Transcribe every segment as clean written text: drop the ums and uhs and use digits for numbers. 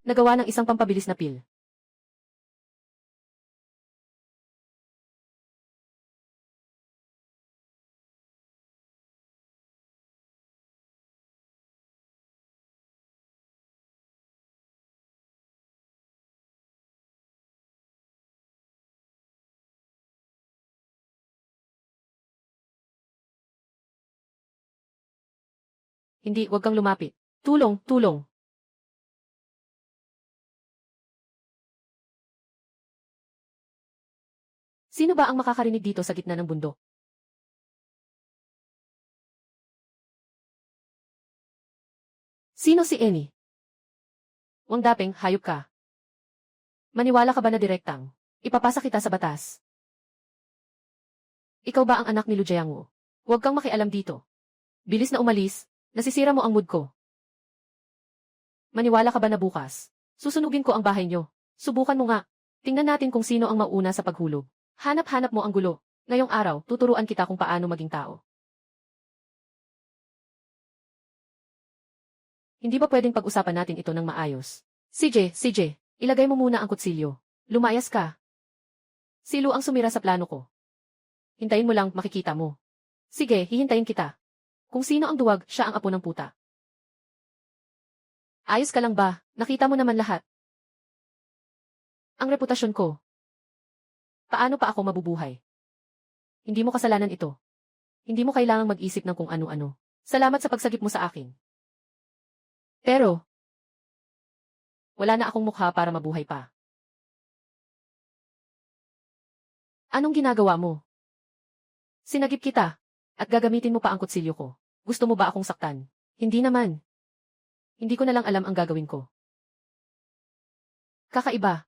Nagawa ng isang pampabilis na pil. Hindi, huwag kang lumapit. Tulong, tulong. Sino ba ang makakarinig dito sa gitna ng bundok? Sino si Eni? Wang Dapeng, hayop ka. Maniwala ka ba na direktang ipapasa kita sa batas? Ikaw ba ang anak ni Lu Jiangwu? Huwag kang makialam dito. Bilis na umalis, nasisira mo ang mood ko. Maniwala ka ba na bukas susunugin ko ang bahay nyo? Subukan mo nga. Tingnan natin kung sino ang mauna sa paghulog. Hanap-hanap mo ang gulo. Ngayong araw, tuturuan kita kung paano maging tao. Hindi ba pwedeng pag-usapan natin ito ng maayos? CJ, ilagay mo muna ang kutsilyo. Lumayas ka. Si Lu ang sumira sa plano ko. Hintayin mo lang, makikita mo. Sige, hihintayin kita. Kung sino ang duwag, siya ang apo ng puta. Ayos ka lang ba? Nakita mo naman lahat. Ang reputasyon ko. Paano pa ako mabubuhay? Hindi mo kasalanan ito. Hindi mo kailangang mag-isip ng kung ano-ano. Salamat sa pagsagip mo sa akin. Pero, wala na akong mukha para mabuhay pa. Anong ginagawa mo? Sinagip kita, at gagamitin mo pa ang kutsilyo ko. Gusto mo ba akong saktan? Hindi naman. Hindi ko na lang alam ang gagawin ko. Kakaiba.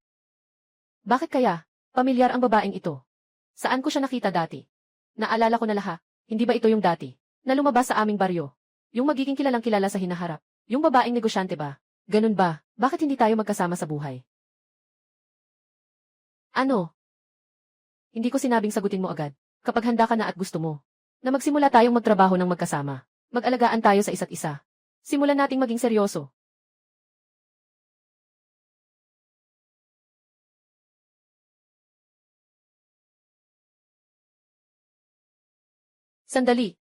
Bakit kaya? Pamilyar ang babaeng ito. Saan ko siya nakita dati? Naalala ko na lahat. Hindi ba ito yung dati na lumabas sa aming baryo? Yung magiging kilalang kilala sa hinaharap. Yung babaeng negosyante ba? Ganun ba? Bakit hindi tayo magkasama sa buhay? Ano? Hindi ko sinabing sagutin mo agad. Kapag handa ka na at gusto mo, na magsimula tayong magtrabaho ng magkasama. Mag-alagaan tayo sa isa't isa. Simulan nating maging seryoso. Sandali.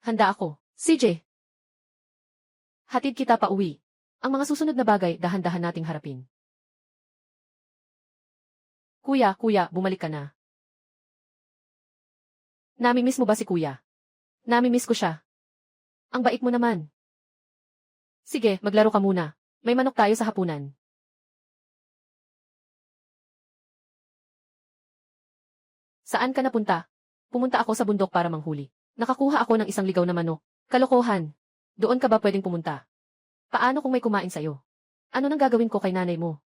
Handa ako. CJ. Hatid kita pa uwi. Ang mga susunod na bagay dahan-dahan nating harapin. Kuya, bumalik ka na. Namimiss mo ba si kuya? Namimiss ko siya. Ang bait mo naman. Sige, maglaro ka muna. May manok tayo sa hapunan. Saan ka napunta? Pumunta ako sa bundok para manghuli. Nakakuha ako ng isang ligaw na manok. Kalokohan. Doon ka ba pwedeng pumunta? Paano kung may kumain sa'yo? Ano nang gagawin ko kay nanay mo?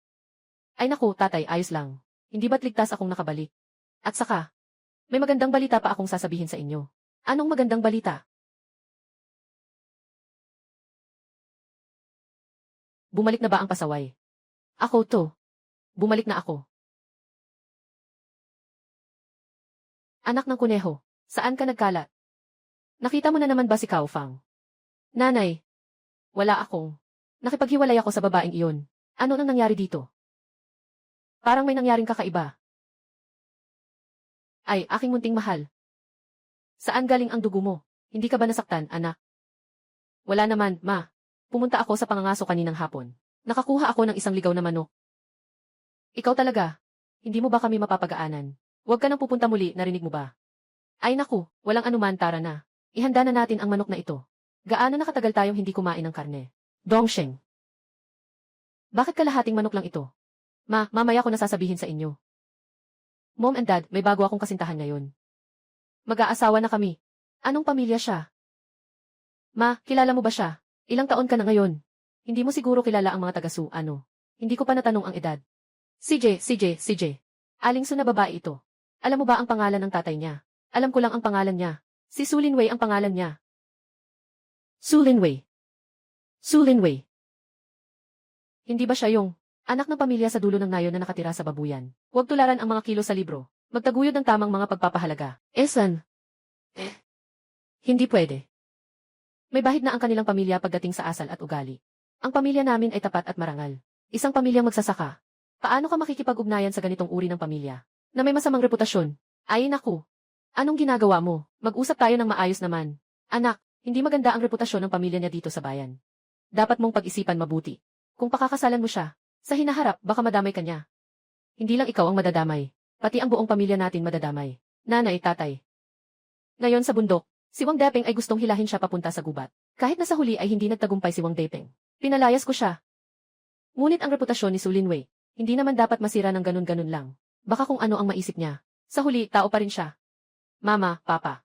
Ay naku, tatay, ayos lang. Hindi ba't ligtas akong nakabalik? At saka, may magandang balita pa akong sasabihin sa inyo. Anong magandang balita? Bumalik na ba ang pasaway? Ako to. Bumalik na ako. Anak ng kuneho, saan ka nagkalat? Nakita mo na naman ba si Cao Fang? Nanay, wala akong. Nakipaghiwalay ako sa babaeng iyon. Ano nang nangyari dito? Parang may nangyaring kakaiba. Ay, aking munting mahal. Saan galing ang dugo mo? Hindi ka ba nasaktan, anak? Wala naman, ma. Pumunta ako sa pangangaso kaninang hapon. Nakakuha ako ng isang ligaw na manok. Ikaw talaga. Hindi mo ba kami mapapagaanan? Huwag ka nang pupunta muli, narinig mo ba? Ay naku, walang anuman, tara na. Ihanda na natin ang manok na ito. Gaano nakatagal tayong hindi kumain ng karne? Dongsheng. Bakit kalahating manok lang ito? Ma, mamaya ko na sasabihin sa inyo. Mom and Dad, may bago akong kasintahan ngayon. Mag-aasawa na kami. Anong pamilya siya? Ma, kilala mo ba siya? Ilang taon ka na ngayon? Hindi mo siguro kilala ang mga taga-Su, ano? Hindi ko pa natanong ang edad. CJ. Aling Su na babae ito. Alam mo ba ang pangalan ng tatay niya? Alam ko lang ang pangalan niya. Si Su Linwei ang pangalan niya. Su Linwei. Hindi ba siya yung anak ng pamilya sa dulo ng nayon na nakatira sa babuyan? Huwag tularan ang mga kilo sa libro. Magtaguyod ng tamang mga pagpapahalaga. Esan? Hindi pwede. May bahid na ang kanilang pamilya pagdating sa asal at ugali. Ang pamilya namin ay tapat at marangal. Isang pamilyang magsasaka. Paano ka makikipag-ugnayan sa ganitong uri ng pamilya? Na may masamang reputasyon. Ay naku. Anong ginagawa mo? Mag-usap tayo ng maayos naman. Anak, hindi maganda ang reputasyon ng pamilya niya dito sa bayan. Dapat mong pag-isipan mabuti. Kung pakakasalan mo siya, sa hinaharap baka madamay ka niya. Hindi lang ikaw ang madadamay. Pati ang buong pamilya natin madadamay. Nanay, tatay. Ngayon sa bundok, si Wang Depeng ay gustong hilahin siya papunta sa gubat. Kahit na sa huli ay hindi nagtagumpay si Wang Depeng. Pinalayas ko siya. Ngunit ang reputasyon ni Su Linwei, hindi naman dapat masira ng ganun-ganun lang. Baka kung ano ang maisip niya. Sa huli, tao pa rin siya. Mama, Papa.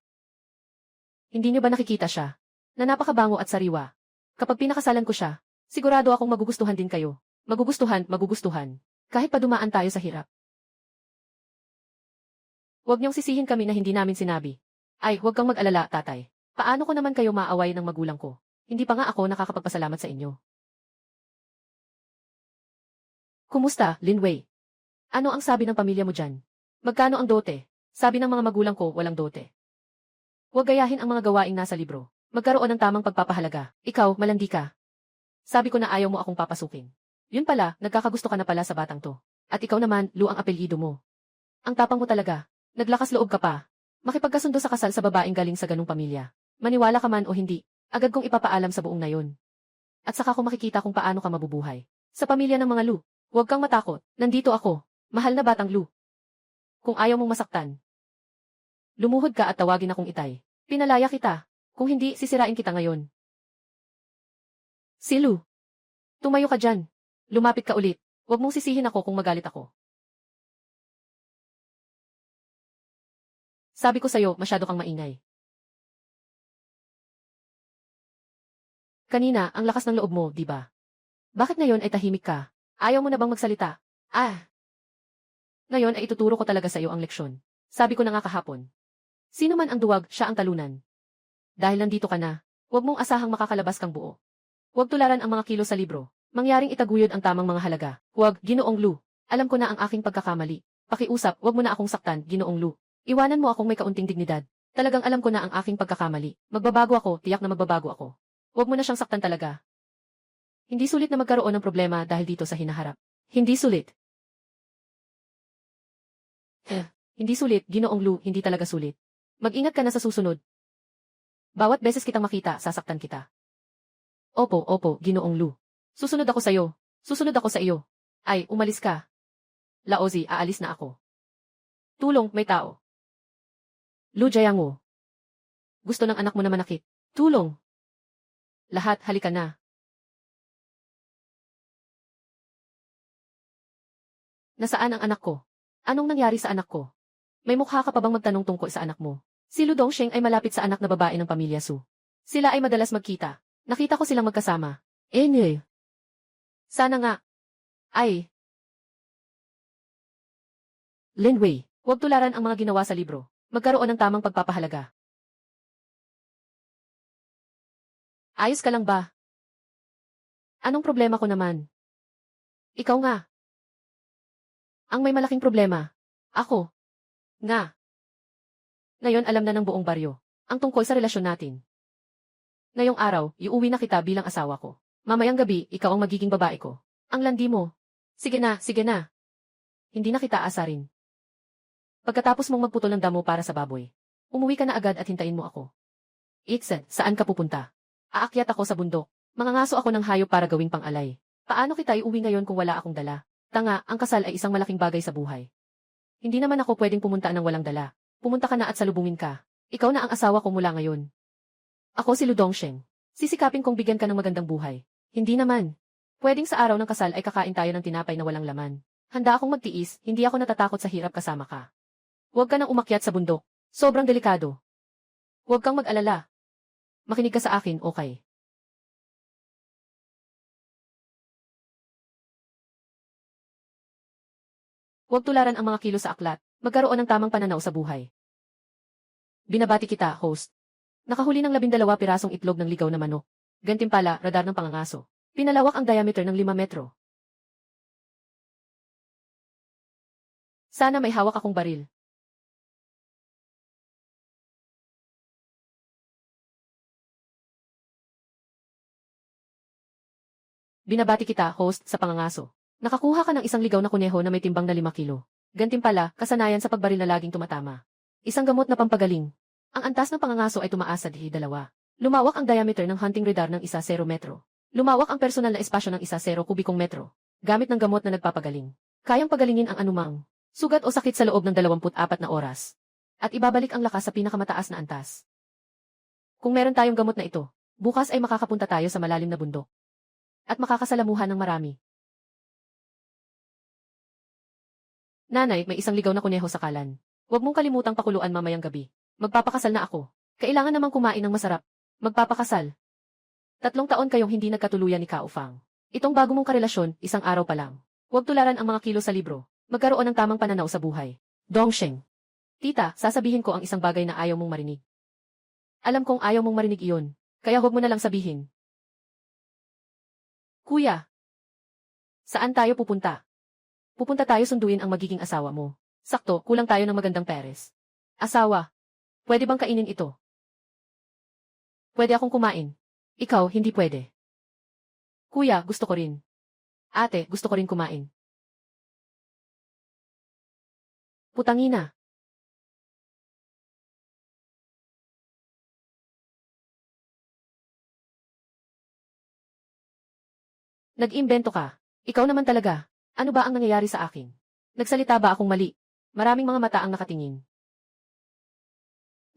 Hindi niyo ba nakikita siya? Na napakabango at sariwa. Kapag pinakasalan ko siya, sigurado akong magugustuhan din kayo. Magugustuhan. Kahit pa dumaan tayo sa hirap. Huwag niyong sisihin kami na hindi namin sinabi. Ay, huwag kang mag-alala, tatay. Paano ko naman kayo maaway ng magulang ko? Hindi pa nga ako nakakapagpasalamat sa inyo. Kumusta, Linwei? Ano ang sabi ng pamilya mo dyan? Magkano ang dote? Sabi ng mga magulang ko, walang dote. Huwag gayahin ang mga gawaing nasa libro. Magkaroon ng tamang pagpapahalaga. Ikaw, malandi ka. Sabi ko na ayaw mo akong papasukin. Yun pala, nagkakagusto ka na pala sa batang to. At ikaw naman, Lu ang apelyido mo. Ang tapang mo talaga. Naglakas loob ka pa. Makipagkasundo sa kasal sa babaeng galing sa ganung pamilya. Maniwala ka man o hindi, agad kong ipapaalam sa buong nayon. At saka ko makikita kung paano ka mabubuhay. Sa pamilya ng mga Lu, huwag kang matakot. Nandito ako. Mahal na batang Lu. Kung ayaw mong masaktan, lumuhod ka at tawagin akong itay. Pinalaya kita. Kung hindi, sisirain kita ngayon. Si Lu. Tumayo ka dyan. Lumapit ka ulit. Huwag mong sisihin ako kung magalit ako. Sabi ko sa'yo, masyado kang maingay. Kanina, ang lakas ng loob mo, di ba? Bakit ngayon ay tahimik ka? Ayaw mo na bang magsalita? Ngayon ay ituturo ko talaga sa iyo ang leksyon. Sabi ko na nga kahapon. Sino man ang duwag, siya ang talunan. Dahil nandito ka na, huwag mong asahang makakalabas kang buo. Huwag tularan ang mga kilo sa libro. Mangyaring itaguyod ang tamang mga halaga. Huwag, Ginoong Lu. Alam ko na ang aking pagkakamali. Pakiusap, huwag mo na akong saktan, Ginoong Lu. Iwanan mo akong may kaunting dignidad. Talagang alam ko na ang aking pagkakamali. Magbabago ako, tiyak na magbabago ako. Huwag mo na siyang saktan talaga. Hindi sulit na magkaroon ng problema dahil dito sa hinaharap. Hindi sulit. Hindi sulit, Ginoong Lu, hindi talaga sulit. Mag-ingat ka na sa susunod. Bawat beses kitang makita, sasaktan kita. Opo, Ginoong Lu. Susunod ako sa'yo. Susunod ako sa iyo. Ay, umalis ka. Laozi, aalis na ako. Tulong, may tao. Lu Jiangwo. Gusto ng anak mo na manakit. Tulong. Lahat, halika na. Nasaan ang anak ko? Anong nangyari sa anak ko? May mukha ka pa bang magtanong tungkol sa anak mo? Si Lu Dongsheng ay malapit sa anak na babae ng pamilya Su. Sila ay madalas magkita. Nakita ko silang magkasama. Sana nga. Ay. Linwei, huwag tularan ang mga ginawa sa libro. Magkaroon ng tamang pagpapahalaga. Ayos ka lang ba? Anong problema ko naman? Ikaw nga. Ang may malaking problema. Ako. Nga. Ngayon alam na ng buong baryo ang tungkol sa relasyon natin. Ngayong araw, iuwi na kita bilang asawa ko. Mamayang gabi, ikaw ang magiging babae ko. Ang landi mo. Sige na. Hindi na kita asarin. Pagkatapos mong magputol ng damo para sa baboy, umuwi ka na agad at hintayin mo ako. Iksan, saan ka pupunta? Aakyat ako sa bundok. Mangangaso ako ng hayop para gawing pang-alay. Paano kita iuwi ngayon kung wala akong dala? Tanga, ang kasal ay isang malaking bagay sa buhay. Hindi naman ako pwedeng pumunta ng walang dala. Pumunta ka na at salubungin ka. Ikaw na ang asawa ko mula ngayon. Ako si Lu Dongsheng. Sisikapin kong bigyan ka ng magandang buhay. Hindi naman. Pwedeng sa araw ng kasal ay kakain tayo ng tinapay na walang laman. Handa akong magtiis, hindi ako natatakot sa hirap kasama ka. Huwag ka nang umakyat sa bundok. Sobrang delikado. Huwag kang mag-alala. Makinig ka sa akin, okay? Huwag tularan ang mga kilo sa aklat. Magkaroon ng tamang pananaw sa buhay. Binabati kita, host. Nakahuli ng 12 pirasong itlog ng ligaw na manok. Gantimpala, radar ng pangangaso. Pinalawak ang diameter ng 5 metro. Sana may hawak akong baril. Binabati kita, host, sa pangangaso. Nakakuha ka ng isang ligaw na kuneho na may timbang na 5 kilo. Gantimpala, kasanayan sa pagbaril na laging tumatama. Isang gamot na pampagaling. Ang antas ng pangangaso ay tumaas sa 2. Lumawak ang diameter ng hunting radar ng 0 metro. Lumawak ang personal na espasyo ng 0 kubikong metro. Gamit ng gamot na nagpapagaling. Kayang pagalingin ang anumang sugat o sakit sa loob ng 24 na oras. At ibabalik ang lakas sa pinakamataas na antas. Kung meron tayong gamot na ito, bukas ay makakapunta tayo sa malalim na bundok. At makakasalamuhan ng marami. Nanay, may isang ligaw na kuneho sa kalan. Huwag mong kalimutang pakuluan mamayang gabi. Magpapakasal na ako. Kailangan namang kumain ng masarap. Magpapakasal. 3 taon kayong hindi nagkatuluyan ni Kaufang. Itong bago mong karelasyon, 1 araw pa lang. Huwag tularan ang mga kilo sa libro. Magkaroon ng tamang pananaw sa buhay. Dongsheng. Tita, sasabihin ko ang isang bagay na ayaw mong marinig. Alam kong ayaw mong marinig iyon, kaya huwag mo na lang sabihin. Kuya. Saan tayo pupunta? Pupunta tayo sunduin ang magiging asawa mo. Sakto, kulang tayo ng magandang peres. Asawa. Pwede bang kainin ito? Pwede akong kumain. Ikaw, hindi pwede. Kuya, gusto ko rin. Ate, gusto ko rin kumain. Putangina. Nag-imbento ka. Ikaw naman talaga. Ano ba ang nangyayari sa akin? Nagsalita ba akong mali? Maraming mga mata ang nakatingin.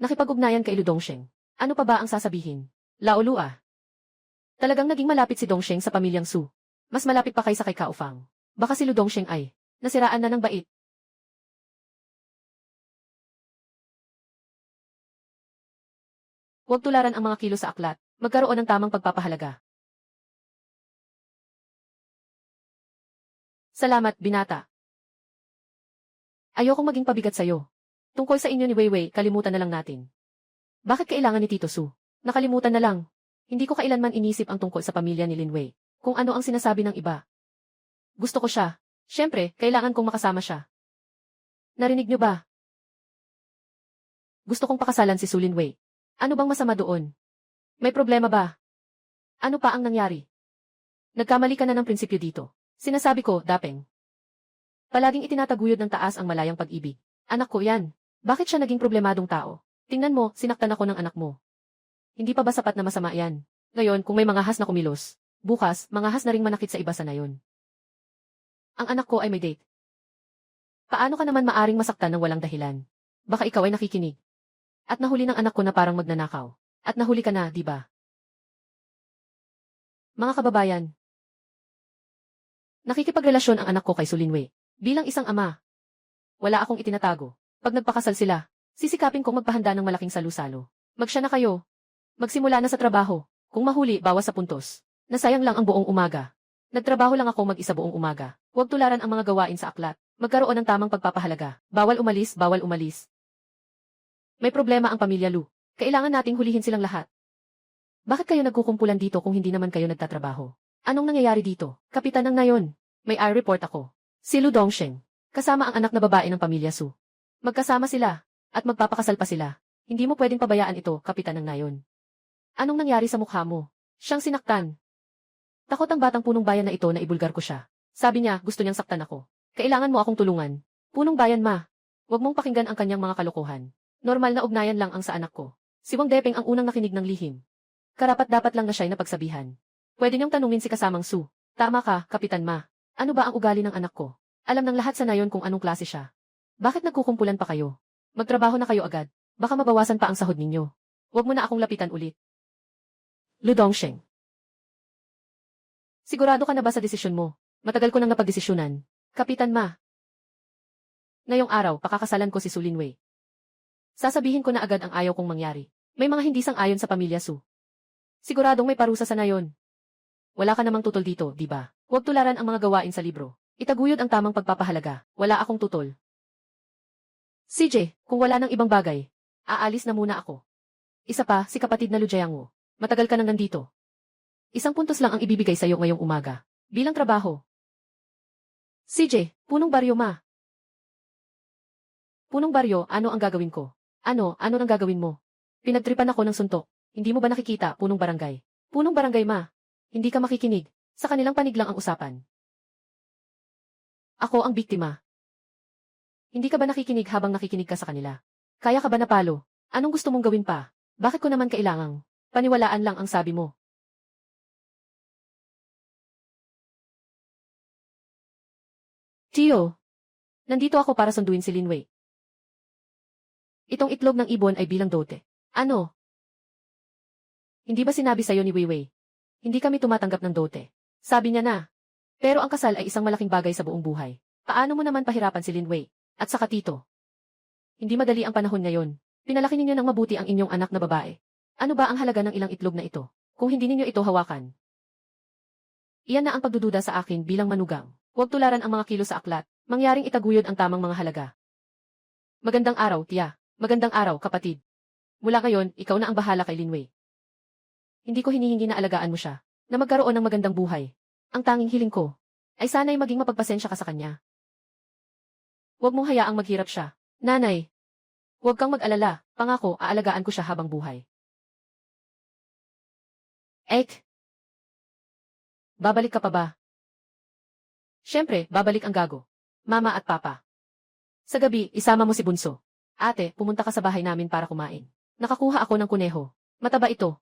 Nakipag-ugnayan kay Lu Dongsheng. Ano pa ba ang sasabihin? Laolua. Talagang naging malapit si Dongsheng sa pamilyang Su. Mas malapit pa kaysa kay Kaofang. Baka si Lu Dongsheng ay nasiraan na ng bait. Huwag tularan ang mga kilo sa aklat. Magkaroon ng tamang pagpapahalaga. Salamat, binata. Ayokong maging pabigat sa'yo. Tungkol sa inyo ni Weiwei, kalimutan na lang natin. Bakit kailangan ni Tito Su? Nakalimutan na lang. Hindi ko kailanman inisip ang tungkol sa pamilya ni Lin Wei. Kung ano ang sinasabi ng iba. Gusto ko siya. Siyempre, kailangan kong makasama siya. Narinig niyo ba? Gusto kong pakasalan si Su Lin Wei. Ano bang masama doon? May problema ba? Ano pa ang nangyari? Nagkamali ka na ng prinsipyo dito. Sinasabi ko, Dapeng. Palaging itinataguyod ng taas ang malayang pag-ibig. Anak ko yan. Bakit siya naging problemadong tao? Tingnan mo, sinaktan ako ng anak mo. Hindi pa ba sapat na masama yan? Ngayon, kung may mga has na kumilos, bukas, mga has na ring manakit sa iba sa nayon. Ang anak ko ay may date. Paano ka naman maaring masaktan ng walang dahilan? Baka ikaw ay nakikinig. At nahuli ng anak ko na parang magnanakaw. At nahuli ka na, di ba? Mga kababayan, nakikipagrelasyon ang anak ko kay Su Lin Wei. Bilang isang ama, wala akong itinatago. Pag nagpakasal sila, sisikapin kong magpahanda ng malaking salu-salo. Magsya na kayo. Magsimula na sa trabaho. Kung mahuli, bawas sa puntos. Nasayang lang ang buong umaga. Nagtrabaho lang ako mag-isa buong umaga. Huwag tularan ang mga gawain sa aklat. Magkaroon ng tamang pagpapahalaga. Bawal umalis, bawal umalis. May problema ang pamilya Lu. Kailangan nating hulihin silang lahat. Bakit kayo nagkukumpulan dito kung hindi naman kayo nagtatrabaho? Anong nangyayari dito? Kapitan ng Nayon. May report ako. Si Lu Dongsheng. Kasama ang anak na babae ng pamilya Su. Magkasama sila. At magpapakasal pa sila. Hindi mo pwedeng pabayaan ito, Kapitan ng Nayon. Anong nangyari sa mukha mo? Siyang sinaktan. Takot ang batang punong bayan na ito na ibulgar ko siya. Sabi niya, gusto niyang saktan ako. Kailangan mo akong tulungan. Punong bayan ma. Huwag mong pakinggan ang kanyang mga kalokohan. Normal na ugnayan lang ang sa anak ko. Si Wang Depeng ang unang nakinig ng lihim. Karapat-dapat lang na siya'y napagsabihan. Pwede niyong tanungin si kasamang Su. Tama ka, Kapitan Ma. Ano ba ang ugali ng anak ko? Alam ng lahat sa nayon kung anong klase siya. Bakit nagkukumpulan pa kayo? Magtrabaho na kayo agad. Baka mabawasan pa ang sahod ninyo. Huwag mo na akong lapitan ulit. Lu Dongsheng. Sigurado ka na ba sa desisyon mo? Matagal ko nang napagdesisyunan. Kapitan Ma. Ngayong araw, pakakasalan ko si Su Lin Wei. Sasabihin ko na agad ang ayaw kong mangyari. May mga hindi sang-ayon sa pamilya Su. Siguradong may parusa sa nayon. Wala ka namang tutol dito, di ba? Huwag tularan ang mga gawain sa libro. Itaguyod ang tamang pagpapahalaga. Wala akong tutol. CJ, kung wala nang ibang bagay, aalis na muna ako. Isa pa, si kapatid na Lu Jiangwo. Matagal ka nang nandito. 1 puntos lang ang ibibigay sa'yo ngayong umaga. Bilang trabaho. CJ, punong baryo ma. Punong baryo, ano ang gagawin ko? Ano nang gagawin mo? Pinagtripan ako ng suntok. Hindi mo ba nakikita, punong barangay? Punong barangay ma. Hindi ka makikinig. Sa kanilang panig lang ang usapan. Ako ang biktima. Hindi ka ba nakikinig habang nakikinig ka sa kanila? Kaya ka ba napalo? Anong gusto mong gawin pa? Bakit ko naman kailangang? Paniwalaan lang ang sabi mo. Tio, nandito ako para sunduin si Linwei. Itong itlog ng ibon ay bilang dote. Ano? Hindi ba sinabi sa'yo ni Weiwei? Hindi kami tumatanggap ng dote. Sabi niya na. Pero ang kasal ay isang malaking bagay sa buong buhay. Paano mo naman pahirapan si Linwei? At saka tito. Hindi madali ang panahon ngayon. Pinalaki ninyo ng mabuti ang inyong anak na babae. Ano ba ang halaga ng ilang itlog na ito? Kung hindi ninyo ito hawakan. Iyan na ang pagdududa sa akin bilang manugang. Huwag tularan ang mga kilo sa aklat. Mangyaring itaguyod ang tamang mga halaga. Magandang araw, tiya. Magandang araw, kapatid. Mula ngayon, ikaw na ang bahala kay Linwei. Hindi ko hinihingi na alagaan mo siya, na magkaroon ng magandang buhay. Ang tanging hiling ko, ay sana'y maging mapagpasensya ka sa kanya. Huwag mong hayaang maghirap siya. Nanay, huwag kang mag-alala, pangako, aalagaan ko siya habang buhay. Ek! Babalik ka pa ba? Siyempre, babalik ang gago. Mama at papa. Sa gabi, isama mo si Bunso. Ate, pumunta ka sa bahay namin para kumain. Nakakuha ako ng kuneho. Mataba ito.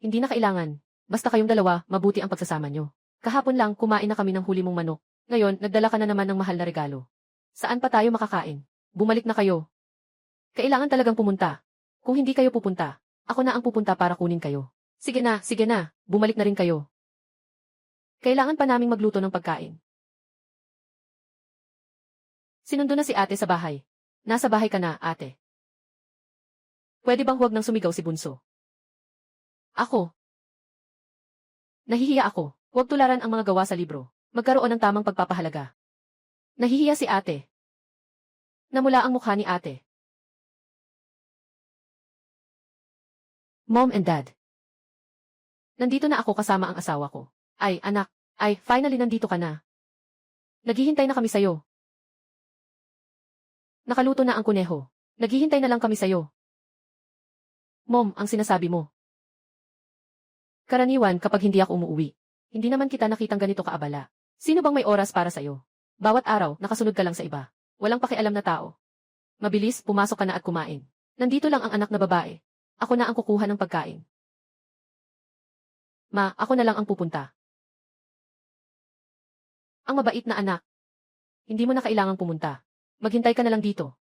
Hindi na kailangan. Basta kayong dalawa, mabuti ang pagsasama nyo. Kahapon lang, kumain na kami ng huli mong manok. Ngayon, nagdala ka na naman ng mahal na regalo. Saan pa tayo makakain? Bumalik na kayo. Kailangan talagang pumunta. Kung hindi kayo pupunta, ako na ang pupunta para kunin kayo. Sige na, bumalik na rin kayo. Kailangan pa naming magluto ng pagkain. Sinundo na si ate sa bahay. Nasa bahay ka na, ate. Pwede bang huwag nang sumigaw si Bunso? Ako. Nahihiya ako. Huwag tularan ang mga gawa sa libro. Magkaroon ng tamang pagpapahalaga. Nahihiya si ate. Namula ang mukha ni ate. Mom and Dad. Nandito na ako kasama ang asawa ko. Ay, anak. Ay, finally nandito ka na. Naghihintay na kami sa'yo. Nakaluto na ang kuneho. Naghihintay na lang kami sa'yo. Mom, ang sinasabi mo. Karaniwan kapag hindi ako umuwi. Hindi naman kita nakitang ganito kaabala. Sino bang may oras para sa'yo? Bawat araw, nakasunod ka lang sa iba. Walang pakialam na tao. Mabilis, pumasok ka na at kumain. Nandito lang ang anak na babae. Ako na ang kukuha ng pagkain. Ma, ako na lang ang pupunta. Ang mabait na anak. Hindi mo na kailangang pumunta. Maghintay ka na lang dito.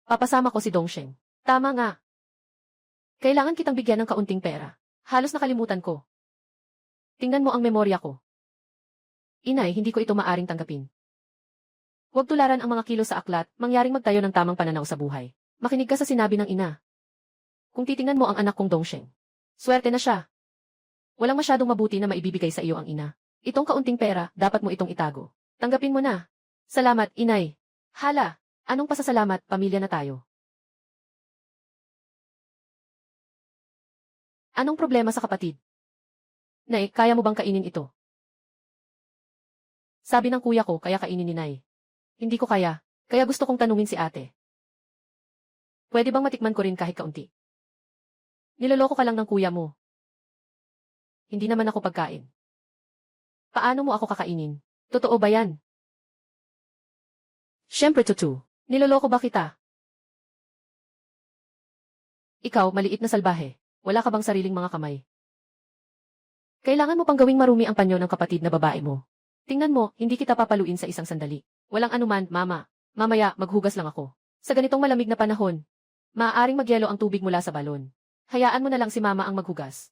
Papasama ko si Dongsheng. Tama nga. Kailangan kitang bigyan ng kaunting pera. Halos nakalimutan ko. Tingnan mo ang memorya ko. Inay, hindi ko ito maaring tanggapin. Huwag tularan ang mga kilo sa aklat, mangyaring magtayo ng tamang pananaw sa buhay. Makinig ka sa sinabi ng ina. Kung titingnan mo ang anak kong Dongsheng, swerte na siya. Walang masyadong mabuti na maibibigay sa iyo ang ina. Itong kaunting pera, dapat mo itong itago. Tanggapin mo na. Salamat, inay. Hala, anong pasasalamat, pamilya na tayo. Anong problema sa kapatid? Nay, kaya mo bang kainin ito? Sabi ng kuya ko, kaya kainin ni Nay. Hindi ko kaya gusto kong tanungin si ate. Pwede bang matikman ko rin kahit kaunti? Niloloko ka lang ng kuya mo. Hindi naman ako pagkain. Paano mo ako kakainin? Totoo ba yan? Siyempre totoo. Niloloko ba kita? Ikaw, maliit na salbahe. Wala ka bang sariling mga kamay? Kailangan mo pang gawing marumi ang panyo ng kapatid na babae mo. Tingnan mo, hindi kita papaluin sa isang sandali. Walang anuman, mama. Mamaya, maghugas lang ako. Sa ganitong malamig na panahon, maaaring magyelo ang tubig mula sa balon. Hayaan mo na lang si mama ang maghugas.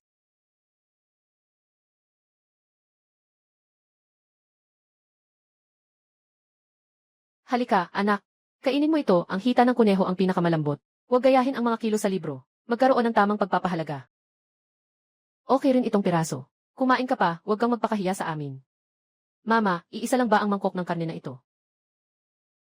Halika, anak. Kainin mo ito, ang hita ng kuneho ang pinakamalambot. Huwag gayahin ang mga kilo sa libro. Magkaroon ng tamang pagpapahalaga. Okay rin itong piraso. Kumain ka pa, huwag kang magpakahiya sa amin. Mama, iisa lang ba ang mangkok ng karne na ito?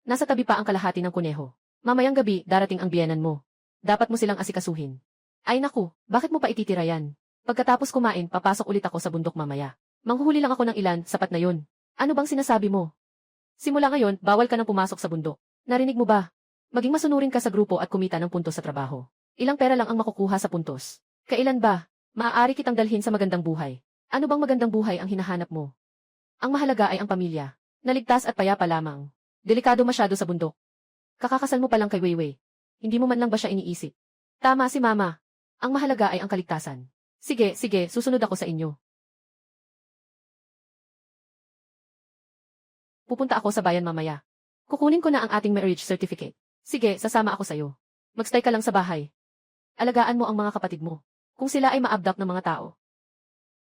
Nasa tabi pa ang kalahati ng kuneho. Mamayang gabi, darating ang biyenan mo. Dapat mo silang asikasuhin. Ay naku, bakit mo pa ititira yan? Pagkatapos kumain, papasok ulit ako sa bundok mamaya. Manghuhuli lang ako ng ilan, sapat na yun. Ano bang sinasabi mo? Simula ngayon, bawal ka nang pumasok sa bundok. Narinig mo ba? Maging masunurin ka sa grupo at kumita ng puntos sa trabaho. Ilang pera lang ang makukuha sa puntos. Kailan ba? Maaari kitang dalhin sa magandang buhay. Ano bang magandang buhay ang hinahanap mo? Ang mahalaga ay ang pamilya. Naligtas at payapa lamang. Delikado masyado sa bundok. Kakakasal mo pa lang kay Weiwei. Hindi mo man lang ba siya iniisip? Tama si Mama. Ang mahalaga ay ang kaligtasan. Sige, sige, susunod ako sa inyo. Pupunta ako sa bayan mamaya. Kukunin ko na ang ating marriage certificate. Sige, sasama ako sa'yo. Magstay ka lang sa bahay. Alagaan mo ang mga kapatid mo. Kung sila ay ma-abduct ng mga tao.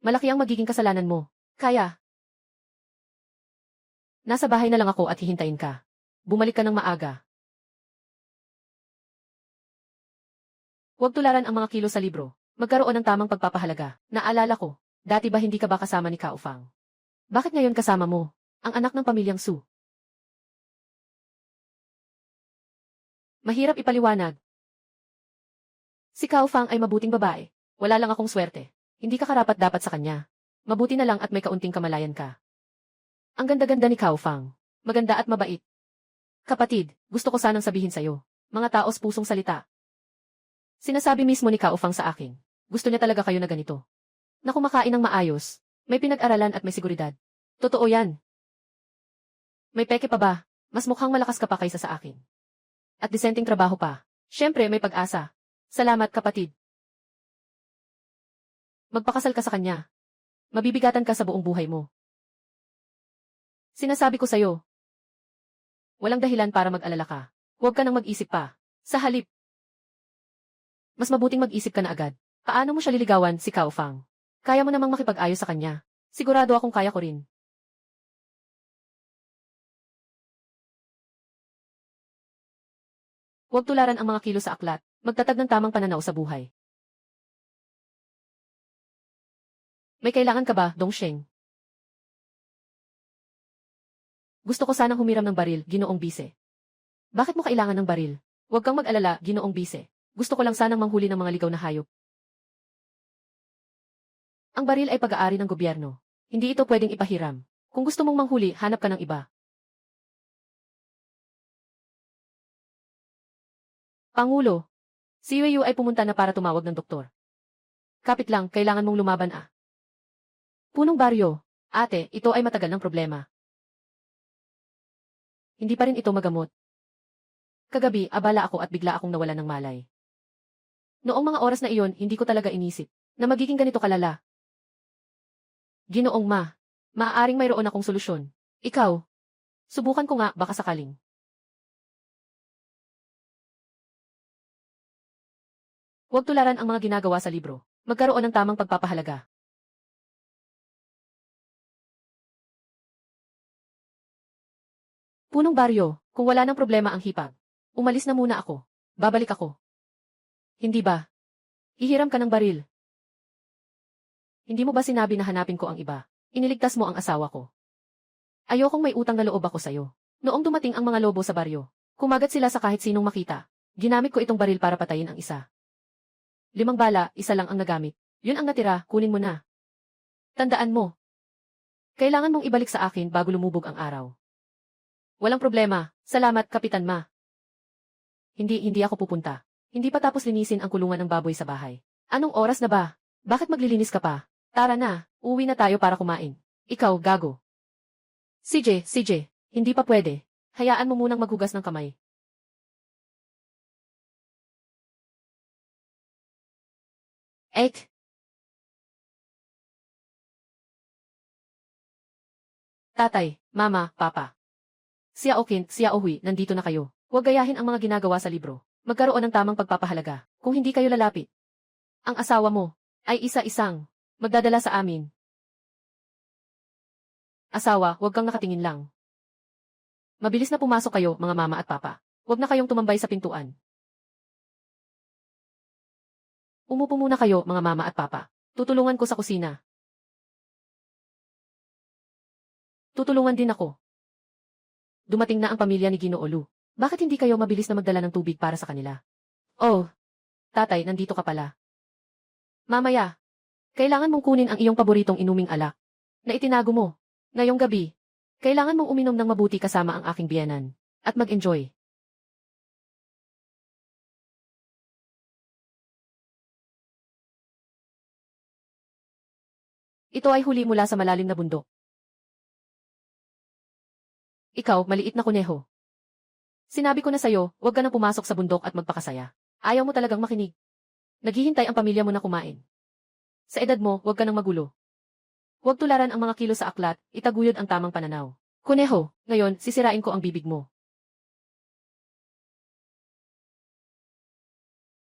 Malaki ang magiging kasalanan mo. Kaya. Nasa bahay na lang ako at hihintayin ka. Bumalik ka ng maaga. Huwag tularan ang mga kilo sa libro. Magkaroon ng tamang pagpapahalaga. Naalala ko, dati ba hindi ka ba kasama ni Cao Fang? Bakit ngayon kasama mo? Ang anak ng pamilyang Su. Mahirap ipaliwanag. Si Cao Fang ay mabuting babae. Wala lang akong swerte. Hindi ka karapat-dapat sa kanya. Mabuti na lang at may kaunting kamalayan ka. Ang ganda-ganda ni Cao Fang. Maganda at mabait. Kapatid, gusto ko sanang sabihin sa'yo. Mga taos pusong salita. Sinasabi mismo ni Cao Fang sa akin. Gusto niya talaga kayo na ganito. Na kumakain ng maayos. May pinag-aralan at may seguridad. Totoo yan. May peke pa ba? Mas mukhang malakas ka pa kaysa sa akin. At disenteng trabaho pa. Siyempre may pag-asa. Salamat kapatid. Magpakasal ka sa kanya. Mabibigatan ka sa buong buhay mo. Sinasabi ko sa'yo. Walang dahilan para mag-alala ka. Huwag ka nang mag-isip pa. Sa halip. Mas mabuting mag-isip ka na agad. Paano mo siya liligawan si Cao Fang? Kaya mo namang makipag-ayos sa kanya. Sigurado akong kaya ko rin. Huwag tularan ang mga kilo sa aklat. Magtatag ng tamang pananaw sa buhay. May kailangan ka ba, Dongsheng? Gusto ko sanang humiram ng baril, Ginoong Bise. Bakit mo kailangan ng baril? Huwag kang mag-alala, Ginoong Bise. Gusto ko lang sanang manghuli ng mga ligaw na hayop. Ang baril ay pag-aari ng gobyerno. Hindi ito pwedeng ipahiram. Kung gusto mong manghuli, hanap ka ng iba. Pangulo, si Weiyu ay pumunta na para tumawag ng doktor. Kapit lang, kailangan mong lumaban ah. Punong baryo, ate, ito ay matagal ng problema. Hindi pa rin ito magamot. Kagabi, abala ako at bigla akong nawalan ng malay. Noong mga oras na iyon, hindi ko talaga inisip na magiging ganito kalala. Ginoong Ma, maaaring mayroon akong solusyon. Ikaw, subukan ko nga, baka sakaling. Huwag tularan ang mga ginagawa sa libro. Magkaroon ng tamang pagpapahalaga. Punong baryo, kung wala ng problema ang hipag, umalis na muna ako. Babalik ako. Hindi ba? Ihiram ka ng baril. Hindi mo ba sinabi na hanapin ko ang iba? Iniligtas mo ang asawa ko. Ayokong may utang na loob ako sa'yo. Noong dumating ang mga lobo sa baryo, kumagat sila sa kahit sinong makita. Ginamit ko itong baril para patayin ang isa. 5 bala, isa lang ang nagamit. Yun ang natira, kunin mo na. Tandaan mo. Kailangan mong ibalik sa akin bago lumubog ang araw. Walang problema. Salamat, Kapitan Ma. Hindi ako pupunta. Hindi pa tapos linisin ang kulungan ng baboy sa bahay. Anong oras na ba? Bakit maglilinis ka pa? Tara na, uwi na tayo para kumain. Ikaw, gago. CJ, hindi pa pwede. Hayaan mo munang maghugas ng kamay. Ek. Tatay, Mama, Papa. Xiaoqin, Xiaohui, nandito na kayo. Huwag gayahin ang mga ginagawa sa libro. Magkaroon ng tamang pagpapahalaga. Kung hindi kayo lalapit. Ang asawa mo ay isa-isang magdadala sa amin. Asawa, huwag kang nakatingin lang. Mabilis na pumasok kayo, mga mama at papa. Huwag na kayong tumambay sa pintuan. Umupo muna kayo, mga mama at papa. Tutulungan ko sa kusina. Tutulungan din ako. Dumating na ang pamilya ni Ginoo Lu. Bakit hindi kayo mabilis na magdala ng tubig para sa kanila? Oh, tatay, nandito ka pala. Mamaya, kailangan mong kunin ang iyong paboritong inuming alak na itinago mo. Ngayong gabi, kailangan mong uminom ng mabuti kasama ang aking biyenan at mag-enjoy. Ito ay huli mula sa malalim na bundok. Ikaw, maliit na kuneho. Sinabi ko na sa'yo, huwag ka nang pumasok sa bundok at magpakasaya. Ayaw mo talagang makinig. Naghihintay ang pamilya mo na kumain. Sa edad mo, huwag ka nang magulo. Huwag tularan ang mga kilo sa aklat, itaguyod ang tamang pananaw. Kuneho, ngayon, sisirain ko ang bibig mo.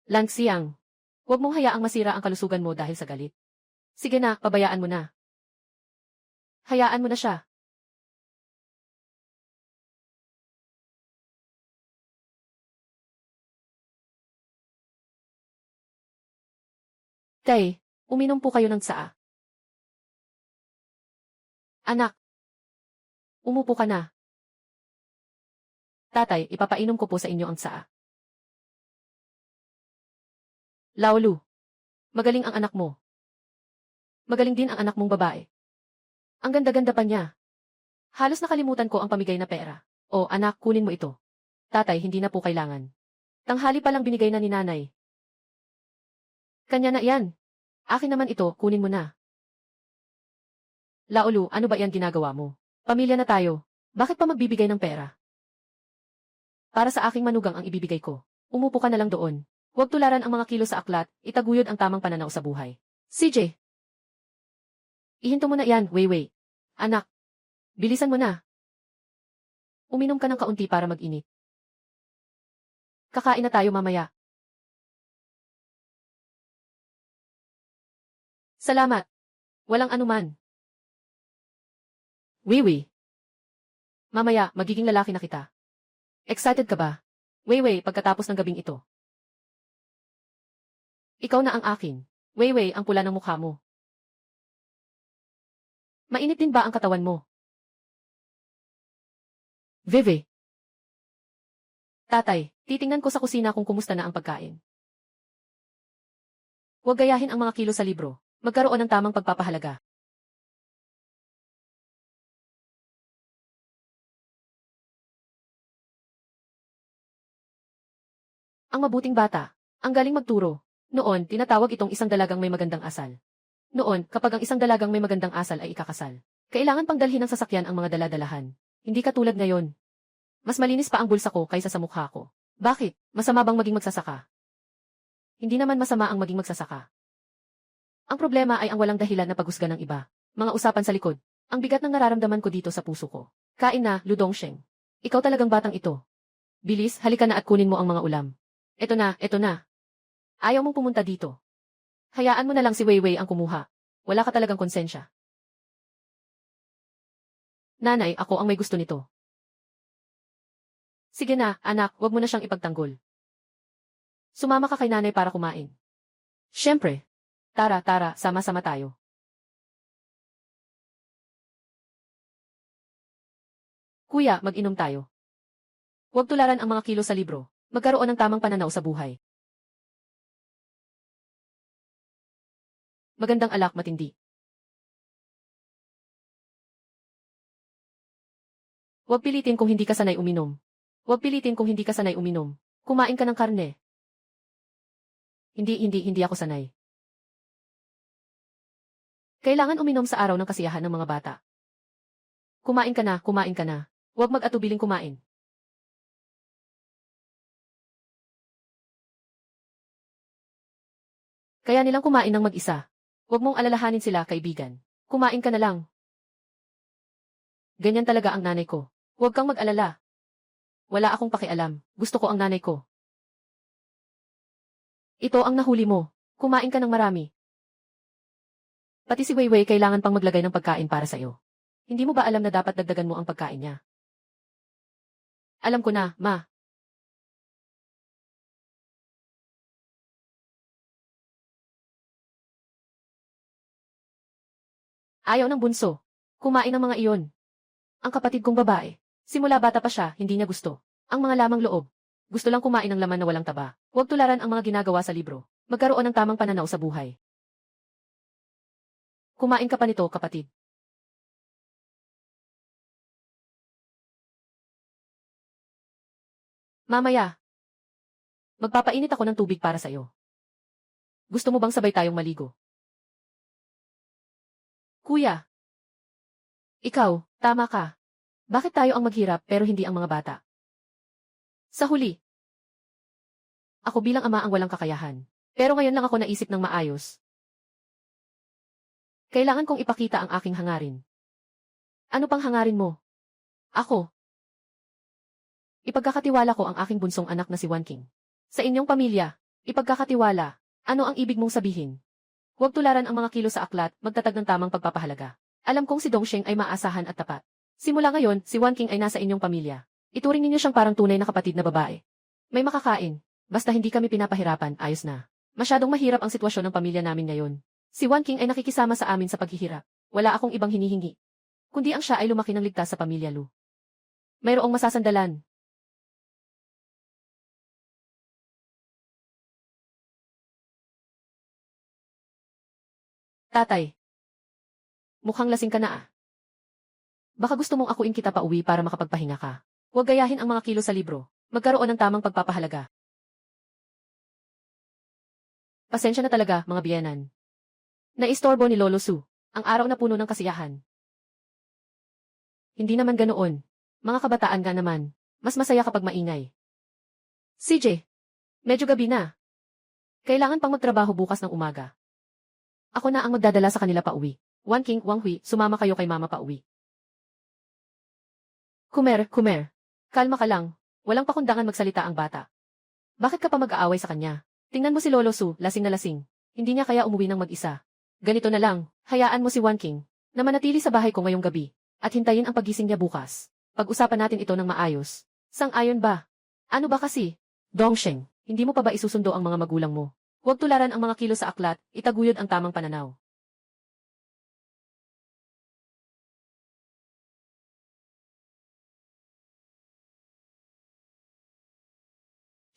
Lanxiang. Huwag mong hayaang masira ang kalusugan mo dahil sa galit. Sige na, pabayaan mo na. Hayaan mo na siya. Tay, uminom po kayo ng tsaa. Anak, umupo ka na. Tatay, ipapainom ko po sa inyo ang tsaa. Laolu, magaling ang anak mo. Magaling din ang anak mong babae. Ang ganda-ganda pa niya. Halos nakalimutan ko ang pamigay na pera. O, anak, kunin mo ito. Tatay, hindi na po kailangan. Tanghali pa lang binigay na ni nanay. Kanya na yan. Akin naman ito, kunin mo na. Laolu, ano ba yan ginagawa mo? Pamilya na tayo. Bakit pa magbibigay ng pera? Para sa aking manugang ang ibibigay ko. Umupo ka na lang doon. Huwag tularan ang mga kilo sa aklat, itaguyod ang tamang pananaw sa buhay. CJ! Ihinto mo na yan, Weiwei. Anak. Bilisan mo na. Uminom ka ng kaunti para mag-init. Kakain na tayo mamaya. Salamat. Walang anuman. Weiwei. Mamaya, magiging lalaki na kita. Excited ka ba? Weiwei, pagkatapos ng gabing ito. Ikaw na ang akin. Weiwei, ang pula ng mukha mo. Mainit din ba ang katawan mo? Vivi. Tatay, titingnan ko sa kusina kung kumusta na ang pagkain. Huwag gayahin ang mga kilo sa libro. Magkaroon ng tamang pagpapahalaga. Ang mabuting bata. Ang galing magturo. Noon, tinatawag itong isang dalagang may magandang asal. Noon, kapag ang isang dalagang may magandang asal ay ikakasal, kailangan pang dalhin ng sasakyan ang mga daladalahan. Hindi katulad ngayon. Mas malinis pa ang bulsa ko kaysa sa mukha ko. Bakit? Masama bang maging magsasaka? Hindi naman masama ang maging magsasaka. Ang problema ay ang walang dahilan na paghusga ng iba. Mga usapan sa likod. Ang bigat ng nararamdaman ko dito sa puso ko. Kain na, Ludongsheng. Ikaw talagang batang ito. Bilis, halika na at kunin mo ang mga ulam. Eto na, eto na. Ayaw mong pumunta dito. Hayaan mo na lang si Weiwei ang kumuha. Wala ka talagang konsensya. Nanay, ako ang may gusto nito. Sige na, anak, wag mo na siyang ipagtanggol. Sumama ka kay nanay para kumain. Siyempre. Tara, tara, sama-sama tayo. Kuya, mag-inom tayo. Huwag tularan ang mga kilo sa libro. Magkaroon ng tamang pananaw sa buhay. Magandang alak matindi. Huwag pilitin kung hindi ka sanay uminom. Huwag pilitin kung hindi ka sanay uminom. Kumain ka ng karne. Hindi ako sanay. Kailangan uminom sa araw ng kasiyahan ng mga bata. Kumain ka na, kumain ka na. Huwag mag-atubiling kumain. Kaya nilang kumain ng mag-isa. Huwag mong alalahanin sila, kaibigan. Kumain ka na lang. Ganyan talaga ang nanay ko. Huwag kang mag-alala. Wala akong pakialam. Gusto ko ang nanay ko. Ito ang nahuli mo. Kumain ka ng marami. Pati si Weiwei kailangan pang maglagay ng pagkain para sa'yo. Hindi mo ba alam na dapat dagdagan mo ang pagkain niya? Alam ko na, ma. Ayaw ng bunso. Kumain ng mga iyon. Ang kapatid kong babae. Simula bata pa siya, hindi niya gusto. Ang mga lamang loob. Gusto lang kumain ng laman na walang taba. Huwag tularan ang mga ginagawa sa libro. Magkaroon ng tamang pananaw sa buhay. Kumain ka pa nito, kapatid. Mamaya. Magpapainit ako ng tubig para sa'yo. Gusto mo bang sabay tayong maligo? Kuya. Ikaw, tama ka. Bakit tayo ang maghirap pero hindi ang mga bata? Sa huli, ako bilang ama ang walang kakayahan. Pero ngayon lang ako naisip ng maayos. Kailangan kong ipakita ang aking hangarin. Ano pang hangarin mo? Ako. Ipagkakatiwala ko ang aking bunsong anak na si Wan King. Sa inyong pamilya, ipagkakatiwala. Ano ang ibig mong sabihin? Huwag tularan ang mga kilo sa aklat, magtatag ng tamang pagpapahalaga. Alam kong si Dongsheng ay maasahan at tapat. Simula ngayon, si Wan King ay nasa inyong pamilya. Ituring ninyo siyang parang tunay na kapatid na babae. May makakain. Basta hindi kami pinapahirapan, ayos na. Masyadong mahirap ang sitwasyon ng pamilya namin ngayon. Si Wan King ay nakikisama sa amin sa paghihirap. Wala akong ibang hinihingi. Kundi ang siya ay lumaki ng ligtas sa pamilya Lu. Mayroong masasandalan. Tatay, mukhang lasing ka na ah. Baka gusto mong akuin kita pauwi para makapagpahinga ka. Huwag gayahin ang mga kilo sa libro. Magkaroon ng tamang pagpapahalaga. Pasensya na talaga, mga biyenan. Naistorbo ni Lolo Su. Ang araw na puno ng kasiyahan. Hindi naman ganoon. Mga kabataan nga naman. Mas masaya kapag maingay. CJ, medyo gabi na. Kailangan pang magtrabaho bukas ng umaga. Ako na ang magdadala sa kanila pauwi. Wan King, Wang Hui, sumama kayo kay mama pauwi. Kumer. Kalma ka lang. Walang pakundangan magsalita ang bata. Bakit ka pa mag-aaway sa kanya? Tingnan mo si Lolo Su, lasing na lasing. Hindi niya kaya umuwi ng mag-isa. Ganito na lang, hayaan mo si Wan King na manatili sa bahay ko ngayong gabi at hintayin ang pagising niya bukas. Pag-usapan natin ito ng maayos. Sang-ayon ba? Ano ba kasi? Dongsheng, hindi mo pa ba isusundo ang mga magulang mo? Huwag tularan ang mga kilo sa aklat, itaguyod ang tamang pananaw.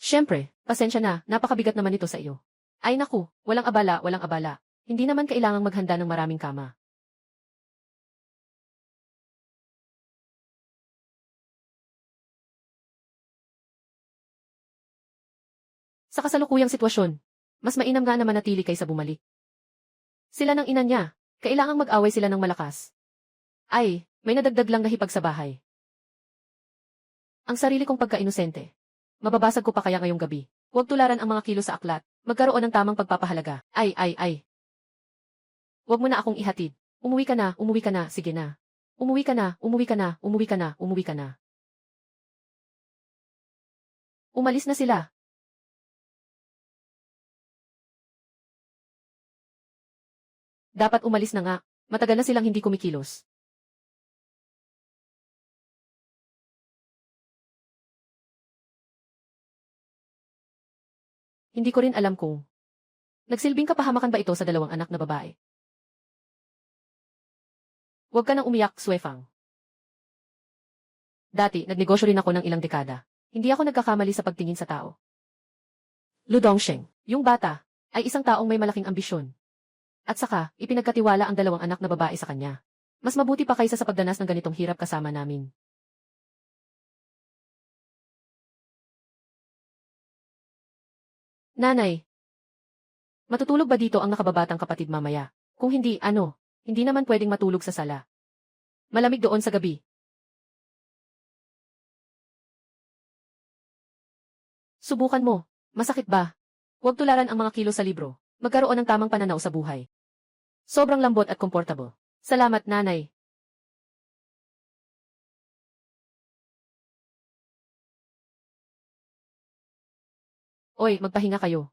Siyempre, pasensya na, napakabigat naman ito sa iyo. Ay naku, walang abala, walang abala. Hindi naman kailangang maghanda ng maraming kama. Sa kasalukuyang sitwasyon, mas mainam nga na manatili kaysa bumalik. Sila ng ina niya, kailangang mag-away sila ng malakas. Ay, may nadagdag lang na hipag sa bahay. Ang sarili kong pagka-inosente. Mababasag ko pa kaya ngayong gabi. Huwag tularan ang mga kilo sa aklat, magkaroon ng tamang pagpapahalaga. Ay. Huwag mo na akong ihatid. Umuwi ka na, sige na. Umuwi ka na, umuwi ka na, umuwi ka na, umuwi ka na. Umalis na sila. Dapat umalis na nga. Matagal na silang hindi kumikilos. Hindi ko rin alam kung nagsilbing kapahamakan ba ito sa dalawang anak na babae. Huwag ka nang umiyak, Swefang. Dati, nagnegosyo rin ako ng ilang dekada. Hindi ako nagkakamali sa pagtingin sa tao. Lu Dongsheng, yung bata, ay isang taong may malaking ambisyon. At saka, ipinagkatiwala ang dalawang anak na babae sa kanya. Mas mabuti pa kaysa sa pagdanas ng ganitong hirap kasama namin. Nanay, matutulog ba dito ang nakababatang kapatid mamaya? Kung hindi, ano? Hindi naman pwedeng matulog sa sala. Malamig doon sa gabi. Subukan mo. Masakit ba? Huwag tularan ang mga kilo sa libro. Magkaroon ng tamang pananaw sa buhay. Sobrang lambot at komportable. Salamat, nanay. Oy, magpahinga kayo.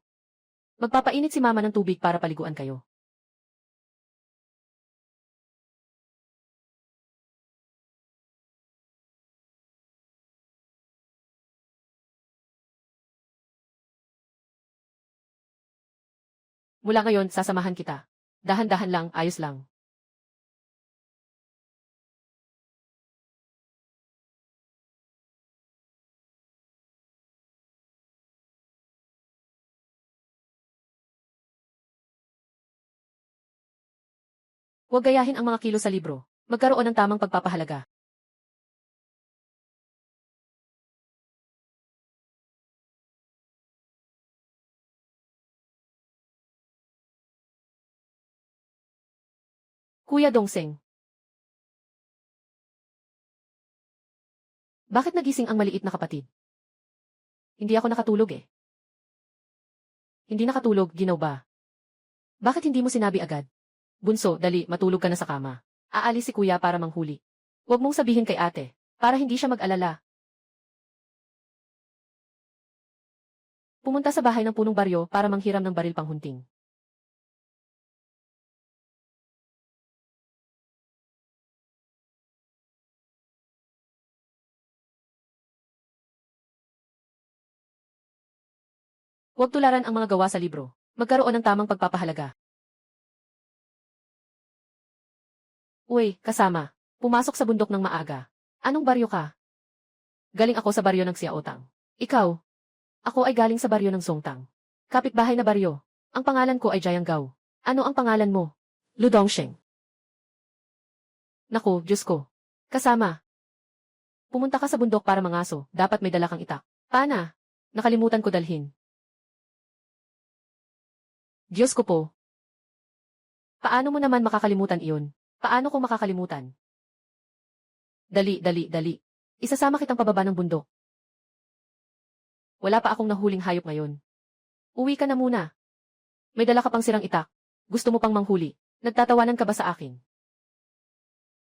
Magpapainit si mama ng tubig para paliguan kayo. Mula ngayon, sasamahan kita. Dahan-dahan lang, ayos lang. Huwag gayahin ang mga kilo sa libro. Magkaroon ng tamang pagpapahalaga. Kuya Dongseng, Bakit nagising ang maliit na kapatid? Hindi ako nakatulog eh. Hindi nakatulog, ginaw ba? Bakit hindi mo sinabi agad? Bunso, dali, matulog ka na sa kama. Aalis si kuya para manghuli. Huwag mong sabihin kay ate, para hindi siya mag-alala. Pumunta sa bahay ng punong baryo para manghiram ng baril panghunting. Huwag tularan ang mga gawa sa libro. Magkaroon ng tamang pagpapahalaga. Uy, kasama. Pumasok sa bundok ng maaga. Anong baryo ka? Galing ako sa baryo ng Siaotang. Ikaw? Ako ay galing sa baryo ng Songtang. Kapitbahay na baryo. Ang pangalan ko ay Jianggao. Ano ang pangalan mo? Lu Dongsheng. Naku, Diyos ko. Kasama. Pumunta ka sa bundok para mangaso. Dapat may dala kang itak. Pana? Nakalimutan ko dalhin. Diyos ko po. Paano mo naman makakalimutan iyon? Paano ko makakalimutan? Dali, dali, dali. Isasama kitang pababa ng bundok. Wala pa akong nahuling hayop ngayon. Uwi ka na muna. May dala ka pang sirang itak. Gusto mo pang manghuli. Nagtatawanan ka ba sa akin?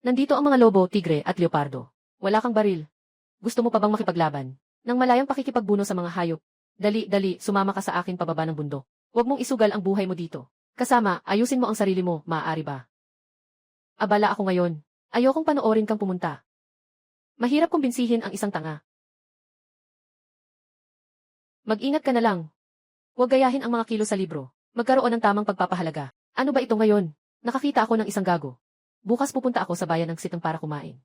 Nandito ang mga lobo, tigre at leopardo. Wala kang baril. Gusto mo pa bang makipaglaban? Nang malayang pakikipagbuno sa mga hayop. Dali, dali, sumama ka sa akin pababa ng bundok. Huwag mong isugal ang buhay mo dito. Kasama, ayusin mo ang sarili mo, maaari ba? Abala ako ngayon. Ayokong panoorin kang pumunta. Mahirap kumbinsihin ang isang tanga. Mag-ingat ka na lang. Huwag gayahin ang mga kilo sa libro. Magkaroon ng tamang pagpapahalaga. Ano ba ito ngayon? Nakakita ako ng isang gago. Bukas pupunta ako sa bayan ng Sitang para kumain.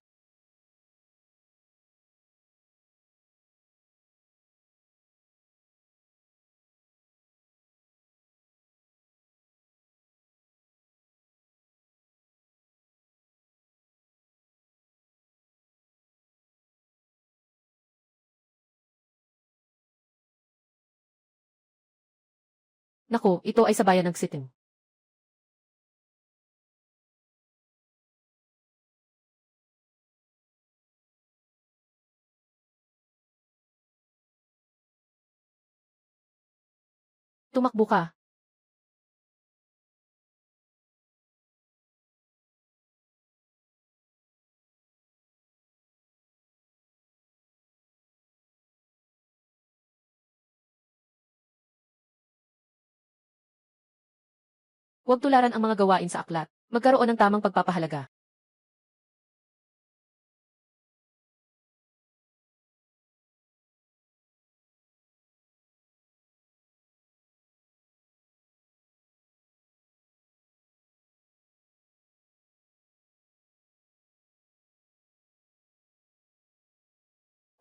Naku, ito ay sa bayan ng Sitting. Tumakbo ka. Huwag tularan ang mga gawain sa aklat. Magkaroon ng tamang pagpapahalaga.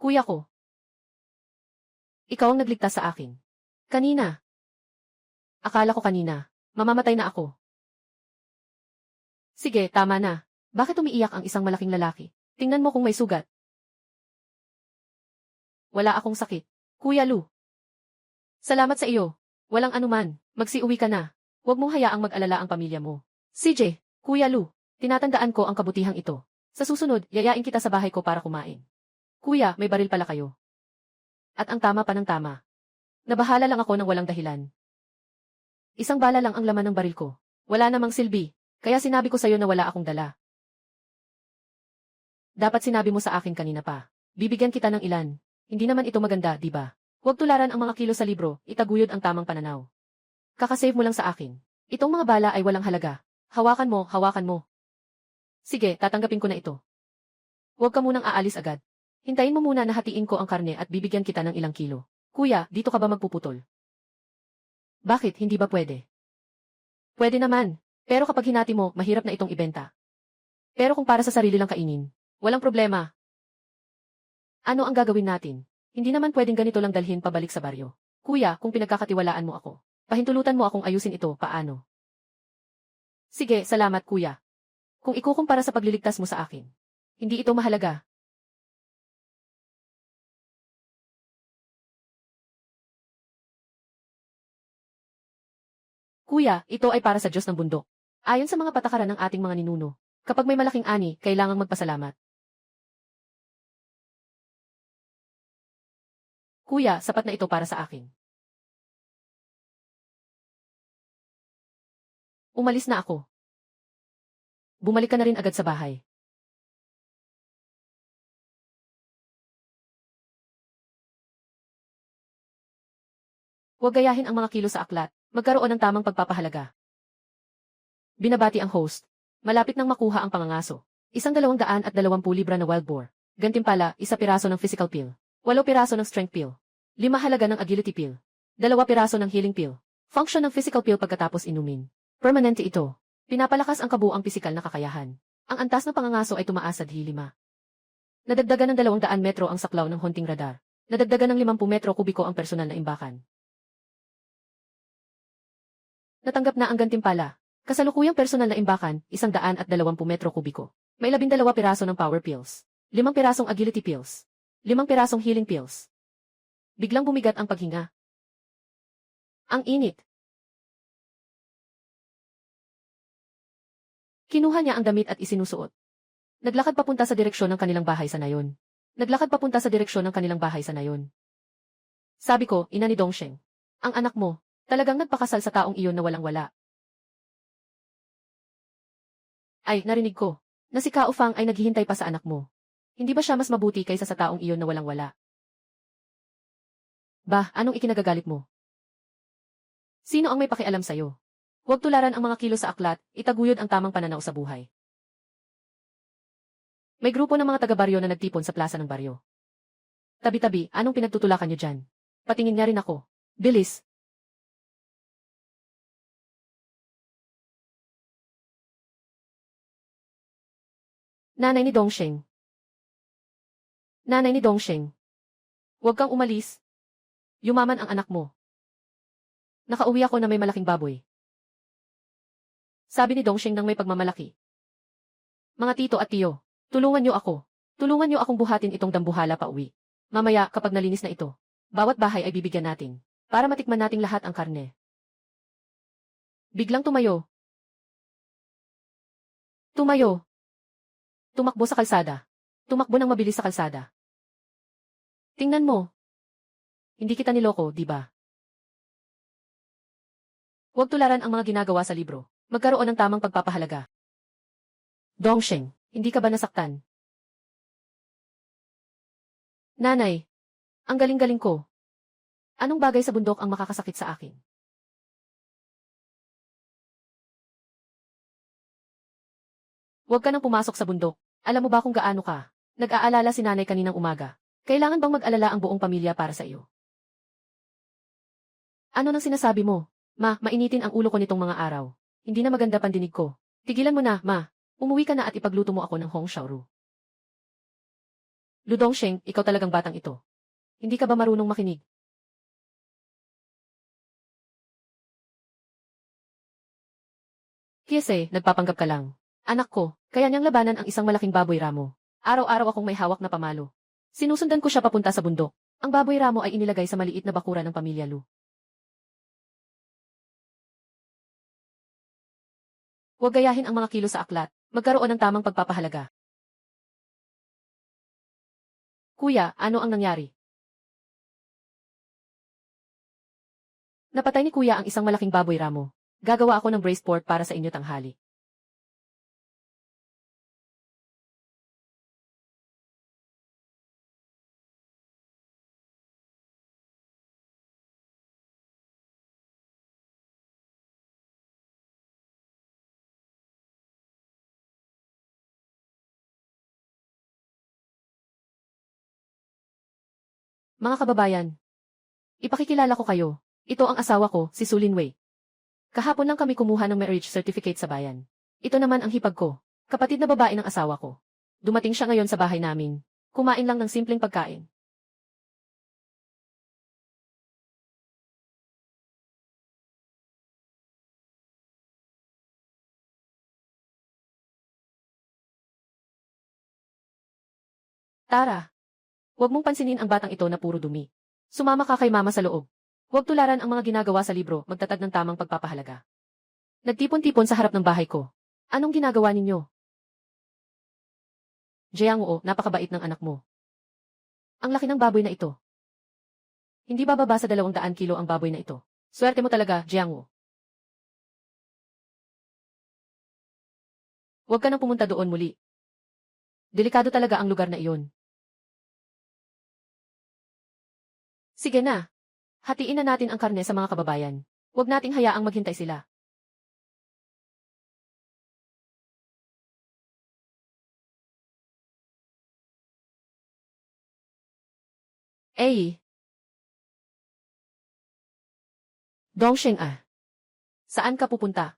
Kuya ko. Ikaw ang nagligtas sa akin. Kanina. Akala ko kanina. Mamamatay na ako. Sige, tama na. Bakit umiiyak ang isang malaking lalaki? Tingnan mo kung may sugat. Wala akong sakit. Kuya Lu. Salamat sa iyo. Walang anuman. Magsiuwi ka na. Huwag mong hayaang mag-alala ang pamilya mo. CJ, Kuya Lu, tinatandaan ko ang kabutihang ito. Sa susunod, yayain kita sa bahay ko para kumain. Kuya, may baril pala kayo. At ang tama pa ng tama. Nabahala lang ako ng walang dahilan. Isang bala lang ang laman ng baril ko. Wala namang silbi, kaya sinabi ko sa'yo na wala akong dala. Dapat sinabi mo sa akin kanina pa. Bibigyan kita ng ilan. Hindi naman ito maganda, di ba? Huwag tularan ang mga kilo sa libro, itaguyod ang tamang pananaw. Kakasave mo lang sa akin. Itong mga bala ay walang halaga. Hawakan mo, hawakan mo. Sige, tatanggapin ko na ito. Huwag ka munang aalis agad. Hintayin mo muna na hatiin ko ang karne at bibigyan kita ng ilang kilo. Kuya, dito ka ba magpuputol? Bakit, hindi ba pwede? Pwede naman, pero kapag hinati mo, mahirap na itong ibenta. Pero kung para sa sarili lang kainin, walang problema. Ano ang gagawin natin? Hindi naman pwedeng ganito lang dalhin pabalik sa baryo. Kuya, kung pinagkakatiwalaan mo ako, pahintulutan mo akong ayusin ito, paano? Sige, salamat kuya. Kung ikukumpara sa pagliligtas mo sa akin, hindi ito mahalaga. Kuya, ito ay para sa Diyos ng bundok. Ayon sa mga patakaran ng ating mga ninuno, kapag may malaking ani, kailangang magpasalamat. Kuya, sapat na ito para sa akin. Umalis na ako. Bumalik ka na rin agad sa bahay. Huwag gayahin ang mga kilo sa aklat, magkaroon ng tamang pagpapahalaga. Binabati ang host. Malapit nang makuha ang pangangaso. Isang 220 libra na wild boar. Gantimpala, 1 piraso ng physical pill. 8 piraso ng strength pill. 5 halaga ng agility pill. 2 piraso ng healing pill. Function ng physical pill pagkatapos inumin. Permanente ito. Pinapalakas ang kabuuang pisikal na kakayahan. Ang antas ng pangangaso ay tumaas sa D5. Nadagdagan ng 200 metro ang saklaw ng hunting radar. Nadagdagan ng 50 metro kubiko ang personal na imbakan. Natanggap na ang gantimpala. Kasalukuyang personal na imbakan, 120 metro kubiko. May 12 piraso ng power pills. 5 pirasong agility pills. 5 pirasong healing pills. Biglang bumigat ang paghinga. Ang init. Kinuha niya ang damit at isinusuot. Naglakad papunta sa direksyon ng kanilang bahay sa nayon. Naglakad papunta sa direksyon ng kanilang bahay sa nayon. Sabi ko, ina ni Dongsheng. Ang anak mo, talagang nagpakasal sa taong iyon na walang-wala. Ay, narinig ko, na si Cao Fang ay naghihintay pa sa anak mo. Hindi ba siya mas mabuti kaysa sa taong iyon na walang-wala? Bah, anong ikinagagalit mo? Sino ang may pakialam sa'yo? Huwag tularan ang mga kilo sa aklat, itaguyod ang tamang pananaw sa buhay. May grupo ng mga taga-baryo na nagtipon sa plaza ng baryo. Tabi-tabi, anong pinagtutulakan niyo dyan? Patingin niya rin ako. Bilis! Nanay ni Dongsheng. Nanay ni Dongsheng. Huwag kang umalis. Yumaman ang anak mo. Nakauwi ako na may malaking baboy. Sabi ni Dongsheng nang may pagmamalaki. Mga tito at tiyo, tulungan niyo ako. Tulungan niyo akong buhatin itong dambuhala pa uwi. Mamaya, kapag nalinis na ito, bawat bahay ay bibigyan natin, para matikman nating lahat ang karne. Biglang tumayo. Tumayo. Tumakbo sa kalsada. Tumakbo ng mabilis sa kalsada. Tingnan mo. Hindi kita niloko, di ba? Huwag tularan ang mga ginagawa sa libro. Magkaroon ng tamang pagpapahalaga. Dongsheng, hindi ka ba nasaktan? Nanay, ang galing-galing ko. Anong bagay sa bundok ang makakasakit sa akin? Huwag ka nang pumasok sa bundok. Alam mo ba kung gaano ka? Nag-aalala si nanay kaninang umaga. Kailangan bang mag-alala ang buong pamilya para sa iyo? Ano nang sinasabi mo? Ma, mainitin ang ulo ko nitong mga araw. Hindi na maganda pandinig ko. Tigilan mo na, ma. Umuwi ka na at ipagluto mo ako ng Hong Xiaoru. Lu Dongsheng, ikaw talagang batang ito. Hindi ka ba marunong makinig? Kiese, nagpapanggap ka lang. Anak ko, kaya niyang labanan ang isang malaking baboy ramo. Araw-araw akong may hawak na pamalo. Sinusundan ko siya papunta sa bundok. Ang baboy ramo ay inilagay sa maliit na bakura ng pamilya Lu. Huwag gayahin ang mga kilo sa aklat. Magkaroon ng tamang pagpapahalaga. Kuya, ano ang nangyari? Napatay ni kuya ang isang malaking baboy ramo. Gagawa ako ng braised pork para sa inyo tanghali. Mga kababayan, ipakikilala ko kayo. Ito ang asawa ko, si Sulin Wei. Kahapon lang kami kumuha ng marriage certificate sa bayan. Ito naman ang hipag ko, kapatid na babae ng asawa ko. Dumating siya ngayon sa bahay namin. Kumain lang ng simpleng pagkain. Tara, huwag mong pansinin ang batang ito na puro dumi. Sumama ka kay mama sa loob. Huwag tularan ang mga ginagawa sa libro, magtatag ng tamang pagpapahalaga. Nagtipon-tipon sa harap ng bahay ko. Anong ginagawa ninyo? Jiang Oo, napakabait ng anak mo. Ang laki ng baboy na ito. Hindi bababa sa 200 kilo ang baboy na ito. Swerte mo talaga, Jiangwo. Huwag ka nang pumunta doon muli. Delikado talaga ang lugar na iyon. Sige na. Hatiin na natin ang karne sa mga kababayan. Huwag nating hayaang maghintay sila. Eh, Dongsheng ah. Saan ka pupunta?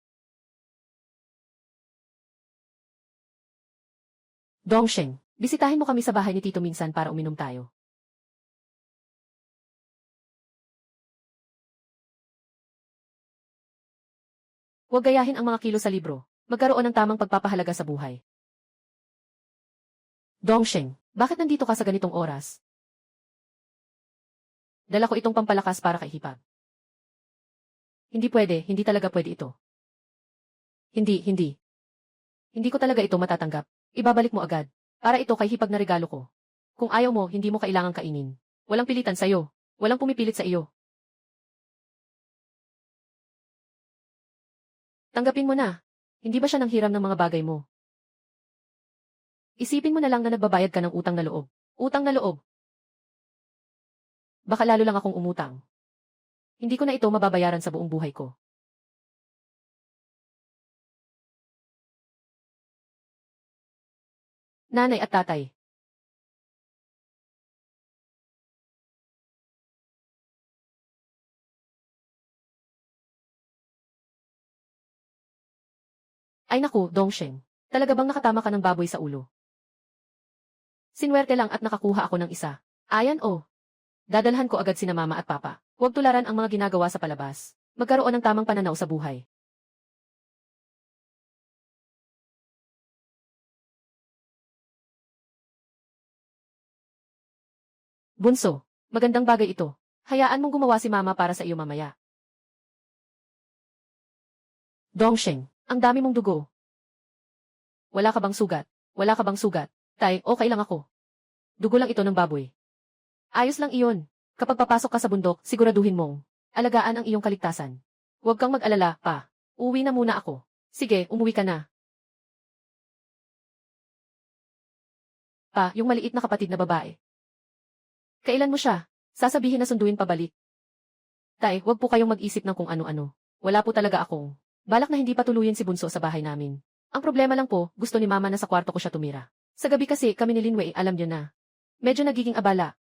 Dongsheng, bisitahin mo kami sa bahay ni Tito minsan para uminom tayo. Huwag gayahin ang mga kilo sa libro. Magkaroon ng tamang pagpapahalaga sa buhay. Dongsheng, bakit nandito ka sa ganitong oras? Dala ko itong pampalakas para kay Hipag. Hindi pwede, hindi talaga pwede ito. Hindi. Hindi ko talaga ito matatanggap. Ibabalik mo agad. Para ito kay Hipag na regalo ko. Kung ayaw mo, hindi mo kailangang kainin. Walang pilitan sa'yo. Walang pumipilit sa iyo. Tanggapin mo na. Hindi ba siya nanghiram ng mga bagay mo? Isipin mo na lang na nagbabayad ka ng utang na loob. Utang na loob. Baka lalo lang akong umutang. Hindi ko na ito mababayaran sa buong buhay ko. Nanay at tatay. Ay naku, Dongsheng. Talaga bang nakatama ka ng baboy sa ulo? Sinwerte lang at nakakuha ako ng isa. Ayan oh. Dadalhan ko agad sina mama at papa. Huwag tularan ang mga ginagawa sa palabas. Magkaroon ng tamang pananaw sa buhay. Bunso, magandang bagay ito. Hayaan mong gumawa si mama para sa iyo mamaya. Dongsheng, ang dami mong dugo. Wala ka bang sugat? Wala ka bang sugat? Tay, okay lang ako. Dugo lang ito ng baboy. Ayos lang iyon. Kapag papasok ka sa bundok, siguraduhin mong alagaan ang iyong kaligtasan. Huwag kang mag-alala, pa. Uwi na muna ako. Sige, umuwi ka na. Pa, yung maliit na kapatid na babae. Kailan mo siya? Sasabihin na sunduin pabalik. Tay, huwag po kayong mag-isip ng kung ano-ano. Wala po talaga akong balak na hindi patuluyin si Bunso sa bahay namin. Ang problema lang po, gusto ni mama na sa kwarto ko siya tumira. Sa gabi kasi kami ni Linwei, alam niyo na. Medyo nagiging abala.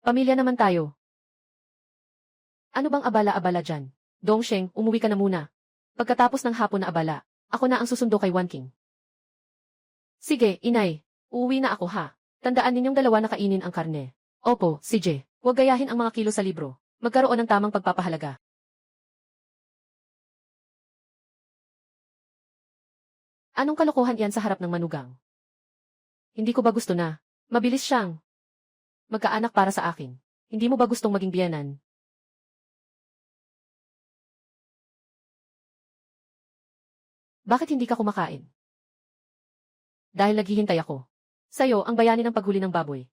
Pamilya naman tayo. Ano bang abala-abala dyan? Dongsheng, umuwi ka na muna. Pagkatapos ng hapon na abala, ako na ang susundo kay Wan King. Sige, inay. Uuwi na ako ha. Tandaan ninyong dalawa na kainin ang karne. Opo, CJ. Huwag gayahin ang mga kilo sa libro. Magkaroon ng tamang pagpapahalaga. Anong kalokohan yan sa harap ng manugang? Hindi ko ba gusto na? Mabilis siyang magkaanak para sa akin. Hindi mo ba gustong maging biyenan? Bakit hindi ka kumakain? Dahil naghihintay ako. Sa'yo, ang bayani ng paghuli ng baboy.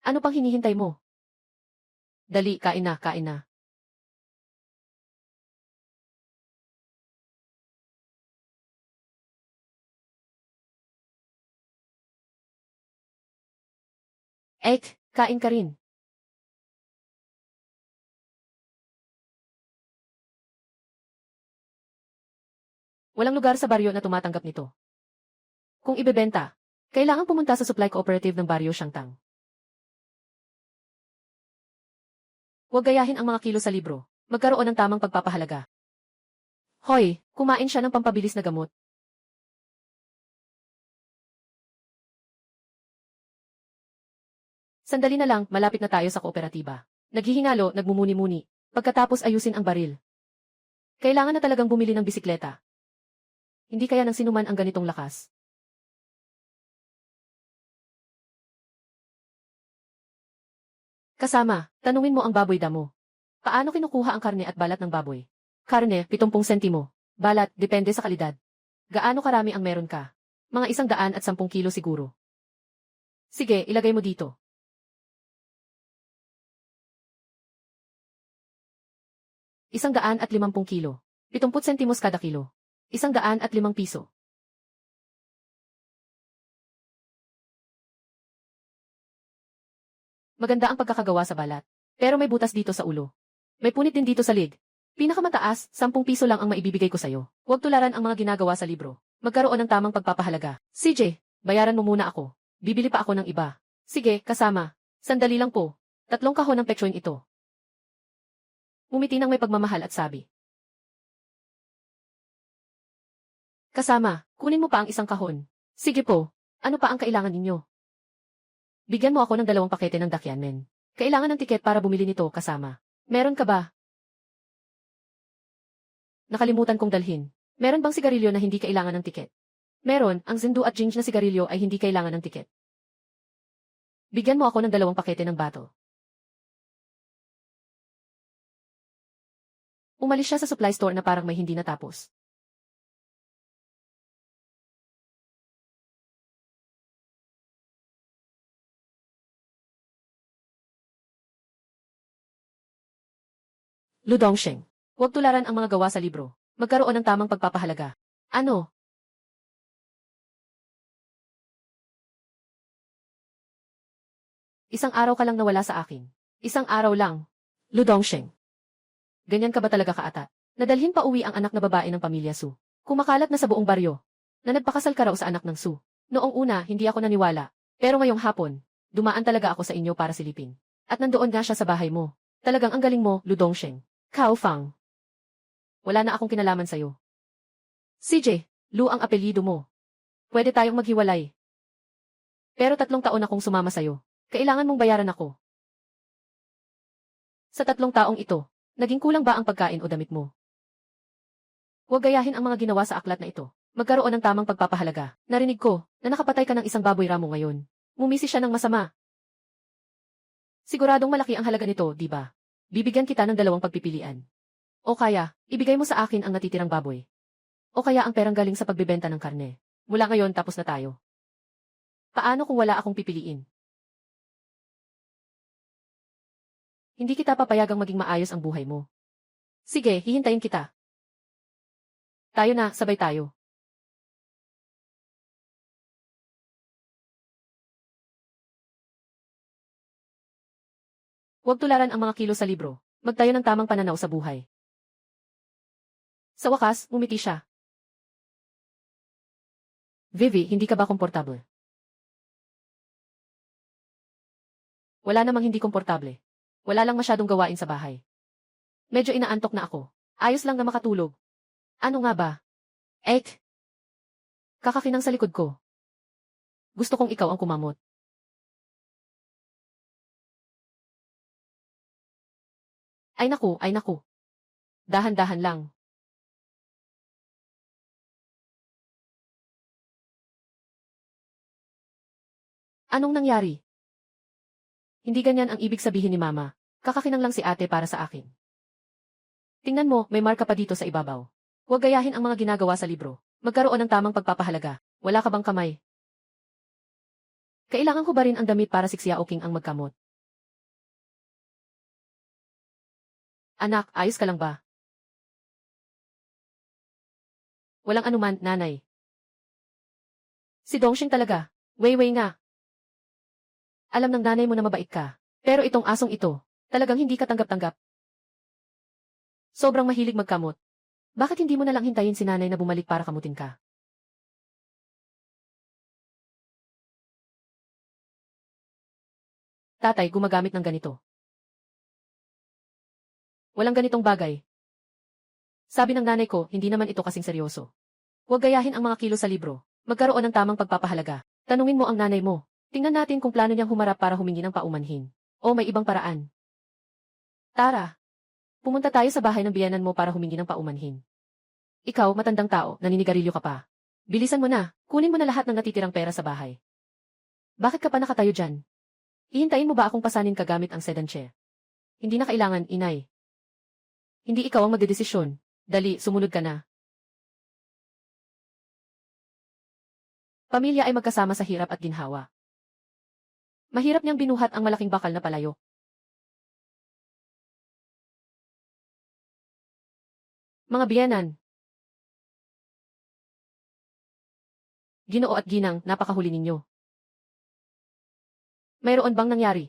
Ano pang hinihintay mo? Dali, kain na, kain na. Ek, kain ka rin. Walang lugar sa baryo na tumatanggap nito. Kung ibebenta, kailangan pumunta sa supply cooperative ng baryo Shangtang. Huwag gayahin ang mga kilo sa libro. Magkaroon ng tamang pagpapahalaga. Hoy, kumain siya ng pampabilis na gamot. Sandali na lang, malapit na tayo sa kooperatiba. Naghihingalo, nagmumuni-muni. Pagkatapos ayusin ang baril. Kailangan na talagang bumili ng bisikleta. Hindi kaya ng sinuman ang ganitong lakas. Kasama, tanungin mo ang baboy damo. Paano kinukuha ang karne at balat ng baboy? Karne, 70 sentimo. Balat, depende sa kalidad. Gaano karami ang meron ka? Mga 110 kilo siguro. Sige, ilagay mo dito. 150 kilo. 70 sentimos kada kilo. 105 piso. Maganda ang pagkakagawa sa balat. Pero may butas dito sa ulo. May punit din dito sa lig. Pinakamataas, 10 piso lang ang maibibigay ko sa'yo. Huwag tularan ang mga ginagawa sa libro. Magkaroon ng tamang pagpapahalaga. CJ, bayaran mo muna ako. Bibili pa ako ng iba. Sige, kasama. Sandali lang po. 3 kahon ng peksoin ito. Umiti ng may pagmamahal at sabi. Kasama, kunin mo pa ang 1 kahon. Sige po, ano pa ang kailangan ninyo? Bigyan mo ako ng 2 pakete ng dakyanmen. Kailangan ng tiket para bumili nito, kasama. Meron ka ba? Nakalimutan kong dalhin. Meron bang sigarilyo na hindi kailangan ng tiket? Meron, ang Zindu at Jinj na sigarilyo ay hindi kailangan ng tiket. Bigyan mo ako ng 2 pakete ng bato. Umalis siya sa supply store na parang may hindi natapos. Lu Dongsheng. Huwag tularan ang mga gawa sa libro. Magkaroon ng tamang pagpapahalaga. Ano? Isang araw ka lang nawala sa akin. Isang araw lang. Lu Dongsheng. Ganyan ka ba talaga kaata? Nadalhin pa uwi ang anak na babae ng pamilya Su. Kumakalat na sa buong baryo. Na nagpakasal ka raw sa anak ng Su. Noong una, hindi ako naniwala. Pero ngayong hapon, dumaan talaga ako sa inyo para silipin. At nandoon nga siya sa bahay mo. Talagang ang galing mo, Lu Dongsheng. Cao Fang. Wala na akong kinalaman sa'yo. CJ, Lu ang apelyido mo. Pwede tayong maghiwalay. Pero 3 taon akong sumama sa'yo. Kailangan mong bayaran ako. Sa 3 taong ito, naging kulang ba ang pagkain o damit mo? Huwag gayahin ang mga ginawa sa aklat na ito. Magkaroon ng tamang pagpapahalaga. Narinig ko, na nakapatay ka ng isang baboy ramo ngayon. Mumisi siya ng masama. Siguradong malaki ang halaga nito, di ba? Bibigyan kita ng 2 pagpipilian. O kaya, ibigay mo sa akin ang natitirang baboy. O kaya ang perang galing sa pagbebenta ng karne. Mula ngayon tapos na tayo. Paano kung wala akong pipiliin? Hindi kita papayagang maging maayos ang buhay mo. Sige, hihintayin kita. Tayo na, sabay tayo. Huwag tularan ang mga kilo sa libro. Magtayo ng tamang pananaw sa buhay. Sa wakas, umiti siya. Vivi, hindi ka ba komportable? Wala namang hindi komportable. Wala lang masyadong gawain sa bahay. Medyo inaantok na ako. Ayos lang na makatulog. Ano nga ba? Kakakinang sa likod ko. Gusto kong ikaw ang kumamot. Ay naku, ay naku. Dahan-dahan lang. Anong nangyari? Hindi ganyan ang ibig sabihin ni Mama. Kakakinang lang si ate para sa akin. Tingnan mo, may marka pa dito sa ibabaw. Huwag gayahin ang mga ginagawa sa libro. Magkaroon ng tamang pagpapahalaga. Wala ka bang kamay? Kailangan ko ba rin ang damit para siksyaoking ang magkamot? Anak, ayos ka lang ba? Walang anuman, nanay. Si Dongsheng talaga. Weiwei nga. Alam ng nanay mo na mabait ka. Pero itong asong ito, talagang hindi ka tanggap-tanggap. Sobrang mahilig magkamot. Bakit hindi mo nalang hintayin si nanay na bumalik para kamutin ka? Tatay, gumagamit ng ganito. Walang ganitong bagay. Sabi ng nanay ko, hindi naman ito kasing seryoso. Huwag gayahin ang mga kilo sa libro. Magkaroon ng tamang pagpapahalaga. Tanungin mo ang nanay mo. Tingnan natin kung plano niyang humarap para humingi ng paumanhin. O may ibang paraan. Tara. Pumunta tayo sa bahay ng biyanan mo para humingi ng paumanhin. Ikaw, matandang tao, naninigarilyo ka pa. Bilisan mo na, kunin mo na lahat ng natitirang pera sa bahay. Bakit ka pa nakatayo dyan? Hihintayin mo ba akong pasanin ka gamit ang sedan chair? Hindi na kailangan, inay. Hindi ikaw ang magdedesisyon. Dali, sumunod ka na. Pamilya ay magkasama sa hirap at ginhawa. Mahirap niyang binuhat ang malaking bakal na palayo. Mga biyenan, Ginoo at Ginang, napakahuli ninyo. Mayroon bang nangyari?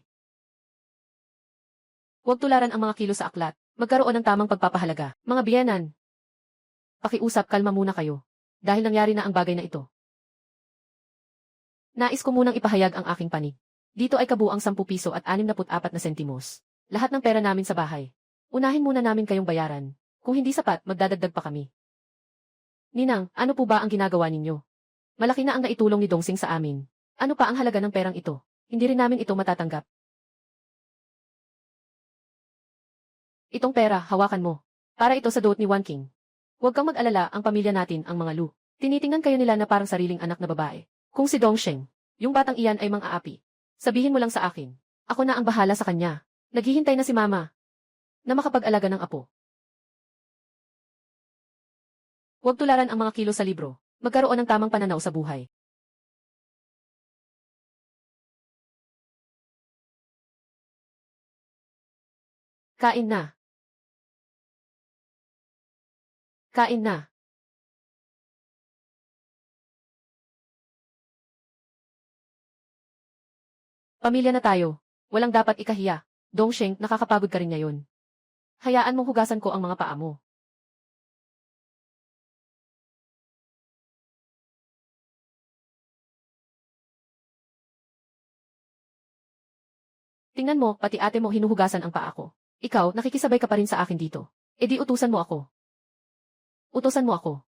Huwag tularan ang mga kilos sa aklat. Magkaroon ng tamang pagpapahalaga. Mga biyenan, pakiusap, kalma muna kayo. Dahil nangyari na ang bagay na ito. Nais ko munang ipahayag ang aking panig. Dito ay kabuang 10 piso at 64 na sentimos. Lahat ng pera namin sa bahay. Unahin muna namin kayong bayaran. Kung hindi sapat, magdadagdag pa kami. Ninang, ano po ba ang ginagawa ninyo? Malaki na ang naitulong ni Dongsing sa amin. Ano pa ang halaga ng perang ito? Hindi rin namin ito matatanggap. Itong pera, hawakan mo. Para ito sa duot ni Wan King. Huwag kang mag-alala, ang pamilya natin, ang mga Lu. Tinitingnan kayo nila na parang sariling anak na babae. Kung si Dongsheng, yung batang iyan ay mang-aapi. Sabihin mo lang sa akin. Ako na ang bahala sa kanya. Naghihintay na si Mama na makapag-alaga ng apo. Huwag tularan ang mga kilo sa libro. Magkaroon ng tamang pananaw sa buhay. Kain na. Kain na. Pamilya na tayo. Walang dapat ikahiya. Dongsheng, nakakapagod ka rin ngayon. Hayaan mong hugasan ko ang mga paa mo. Tingnan mo, pati ate mo hinuhugasan ang paa ko. Ikaw, nakikisabay ka pa rin sa akin dito. E di utusan mo ako. Utusan mo ako.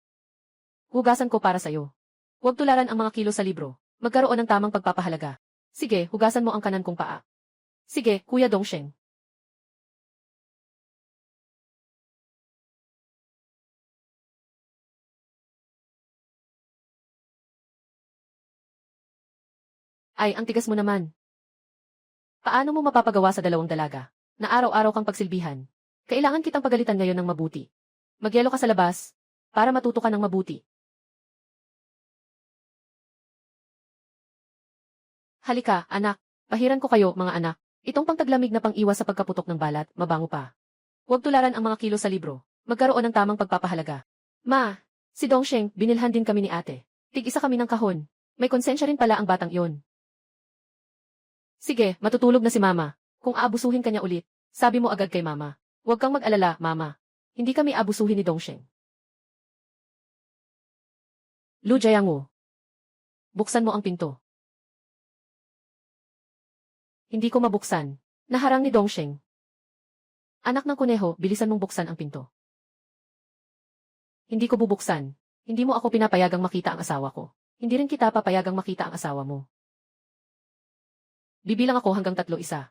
Hugasan ko para sa'yo. Huwag tularan ang mga kilo sa libro. Magkaroon ng tamang pagpapahalaga. Sige, hugasan mo ang kanan kong paa. Sige, Kuya Dongsheng. Ay, ang tigas mo naman. Paano mo mapapagawa sa dalawang dalaga na araw-araw kang pagsilbihan? Kailangan kitang pagalitan ngayon ng mabuti. Magyelo ka sa labas para matuto ka ng mabuti. Halika, anak. Pahiran ko kayo, mga anak. Itong pangtaglamig na pang-iwas sa pagkaputok ng balat, mabango pa. Huwag tularan ang mga kilo sa libro. Magkaroon ng tamang pagpapahalaga. Ma, si Dongsheng, binilhan din kami ni ate. Tig-isa kami ng kahon. May konsensya rin pala ang batang iyon. Sige, matutulog na si Mama. Kung aabusuhin kanya ulit, sabi mo agad kay Mama. Huwag kang mag-alala, Mama. Hindi kami abusuhin ni Dongsheng. Lu Jiangwu. Buksan mo ang pinto. Hindi ko mabuksan. Naharang ni Dongsheng. Anak ng kuneho, bilisan mong buksan ang pinto. Hindi ko bubuksan. Hindi mo ako pinapayagang makita ang asawa ko. Hindi rin kita papayagang makita ang asawa mo. Bibilang ako hanggang 3 isa.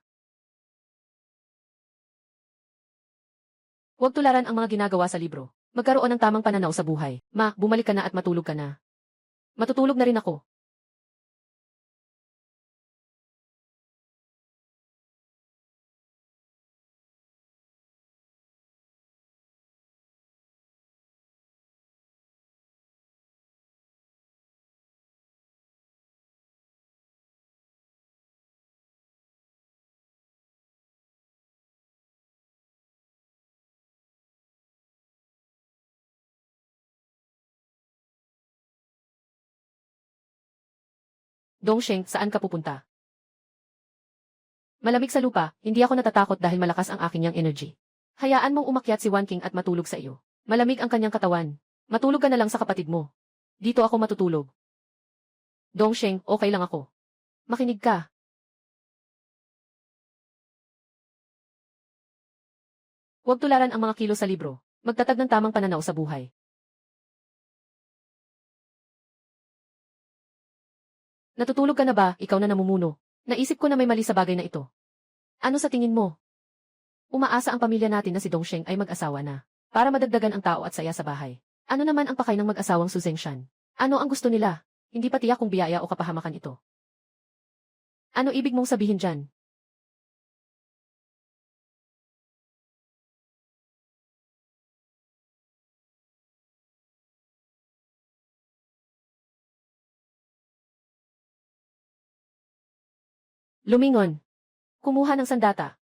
Huwag tularan ang mga ginagawa sa libro. Magkaroon ng tamang pananaw sa buhay. Ma, bumalik ka na at matulog ka na. Matutulog na rin ako. Dongsheng, saan ka pupunta? Malamig sa lupa, hindi ako natatakot dahil malakas ang aking yang energy. Hayaan mong umakyat si Wan King at matulog sa iyo. Malamig ang kanyang katawan. Matulog ka na lang sa kapatid mo. Dito ako matutulog. Dongsheng, okay lang ako. Makinig ka. Huwag tularan ang mga kilo sa libro. Magtatag ng tamang pananaw sa buhay. Natutulog ka na ba, ikaw na namumuno? Naisip ko na may mali sa bagay na ito. Ano sa tingin mo? Umaasa ang pamilya natin na si Dongsheng ay mag-asawa na. Para madagdagan ang tao at saya sa bahay. Ano naman ang pakay ng mag-asawang Su Zhengshan? Ano ang gusto nila? Hindi pa tiyak kung biyaya o kapahamakan ito. Ano ibig mong sabihin dyan? Lumingon. Kumuha ng sandata.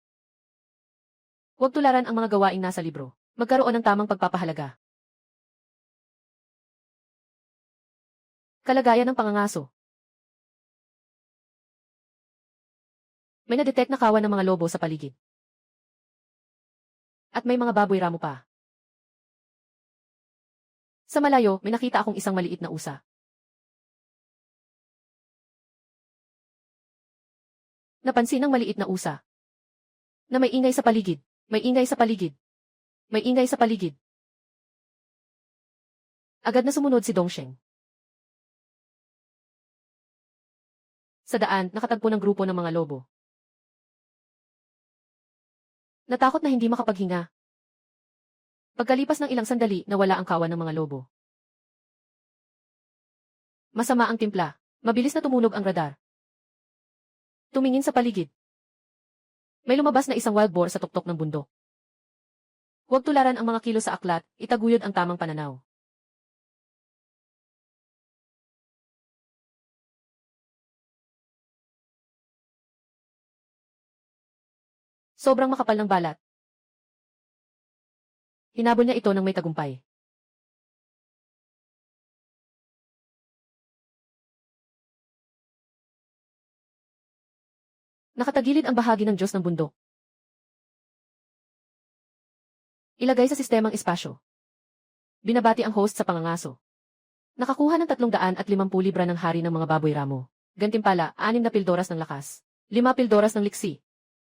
Huwag tularan ang mga gawaing nasa libro. Magkaroon ng tamang pagpapahalaga. Kalagayan ng pangangaso. May na-detect na kawan ng mga lobo sa paligid. At may mga baboy ramo pa. Sa malayo, may nakita akong isang maliit na usa. Napansin ng maliit na usa na may ingay sa paligid, may ingay sa paligid, may ingay sa paligid. Agad na sumunod si Dongsheng. Sa daan, nakatagpo ng grupo ng mga lobo. Natakot na hindi makapaghinga. Pagkalipas ng ilang sandali, nawala ang kawan ng mga lobo. Masama ang timpla. Mabilis na tumunog ang radar. Tumingin sa paligid. May lumabas na isang wild boar sa tuktok ng bundok. Huwag tularan ang mga kilo sa aklat, itaguyod ang tamang pananaw. Sobrang makapal ng balat. Hinabol niya ito ng may tagumpay. Nakatagilid ang bahagi ng Diyos ng bundok. Ilagay sa sistemang espasyo. Binabati ang host sa pangangaso. Nakakuha ng 350 libra ng hari ng mga baboy ramo. Gantimpala, 6 na pildoras ng lakas. 5 pildoras ng liksi.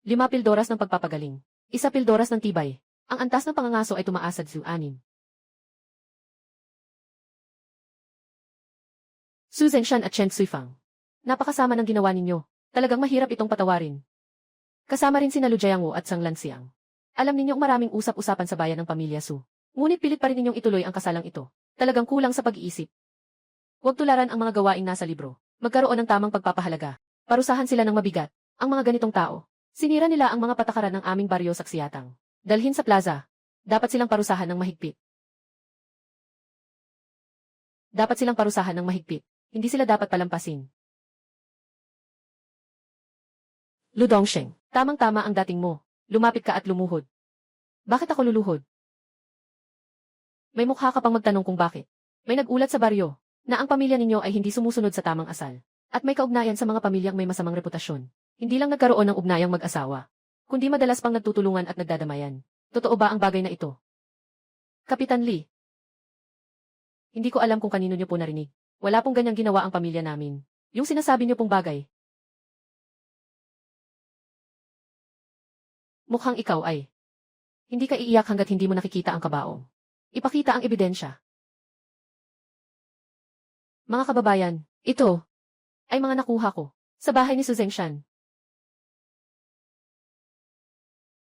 5 pildoras ng pagpapagaling. 1 pildoras ng tibay. Ang antas ng pangangaso ay tumaasad sa 6. Su Zhengshan at Chen Suifang. Napakasama ng ginawa ninyo. Talagang mahirap itong patawarin. Kasama rin sina Lu Jiangwu at Sang Lanxiang. Alam ninyong maraming usap-usapan sa bayan ng pamilya Su. Ngunit pilit pa rin ninyong ituloy ang kasalang ito. Talagang kulang sa pag-iisip. Huwag tularan ang mga gawaing nasa libro. Magkaroon ng tamang pagpapahalaga. Parusahan sila ng mabigat. Ang mga ganitong tao. Sinira nila ang mga patakaran ng aming baryo sa Xiatang. Dalhin sa plaza. Dapat silang parusahan ng mahigpit. Dapat silang parusahan ng mahigpit. Hindi sila dapat palampasin. Lu Dongsheng, tamang-tama ang dating mo. Lumapit ka at lumuhod. Bakit ako luluhod? May mukha ka pang magtanong kung bakit. May nagulat sa baryo na ang pamilya ninyo ay hindi sumusunod sa tamang asal. At may kaugnayan sa mga pamilyang may masamang reputasyon. Hindi lang nagkaroon ng ugnayang mag-asawa, kundi madalas pang nagtutulungan at nagdadamayan. Totoo ba ang bagay na ito? Kapitan Lee. Hindi ko alam kung kanino niyo po narinig. Wala pong ganyang ginawa ang pamilya namin. Yung sinasabi niyo pong bagay. Mukhang ikaw ay hindi ka iiyak hanggat hindi mo nakikita ang kabaong. Ipakita ang ebidensya. Mga kababayan, ito ay mga nakuha ko sa bahay ni Su Zhengshan.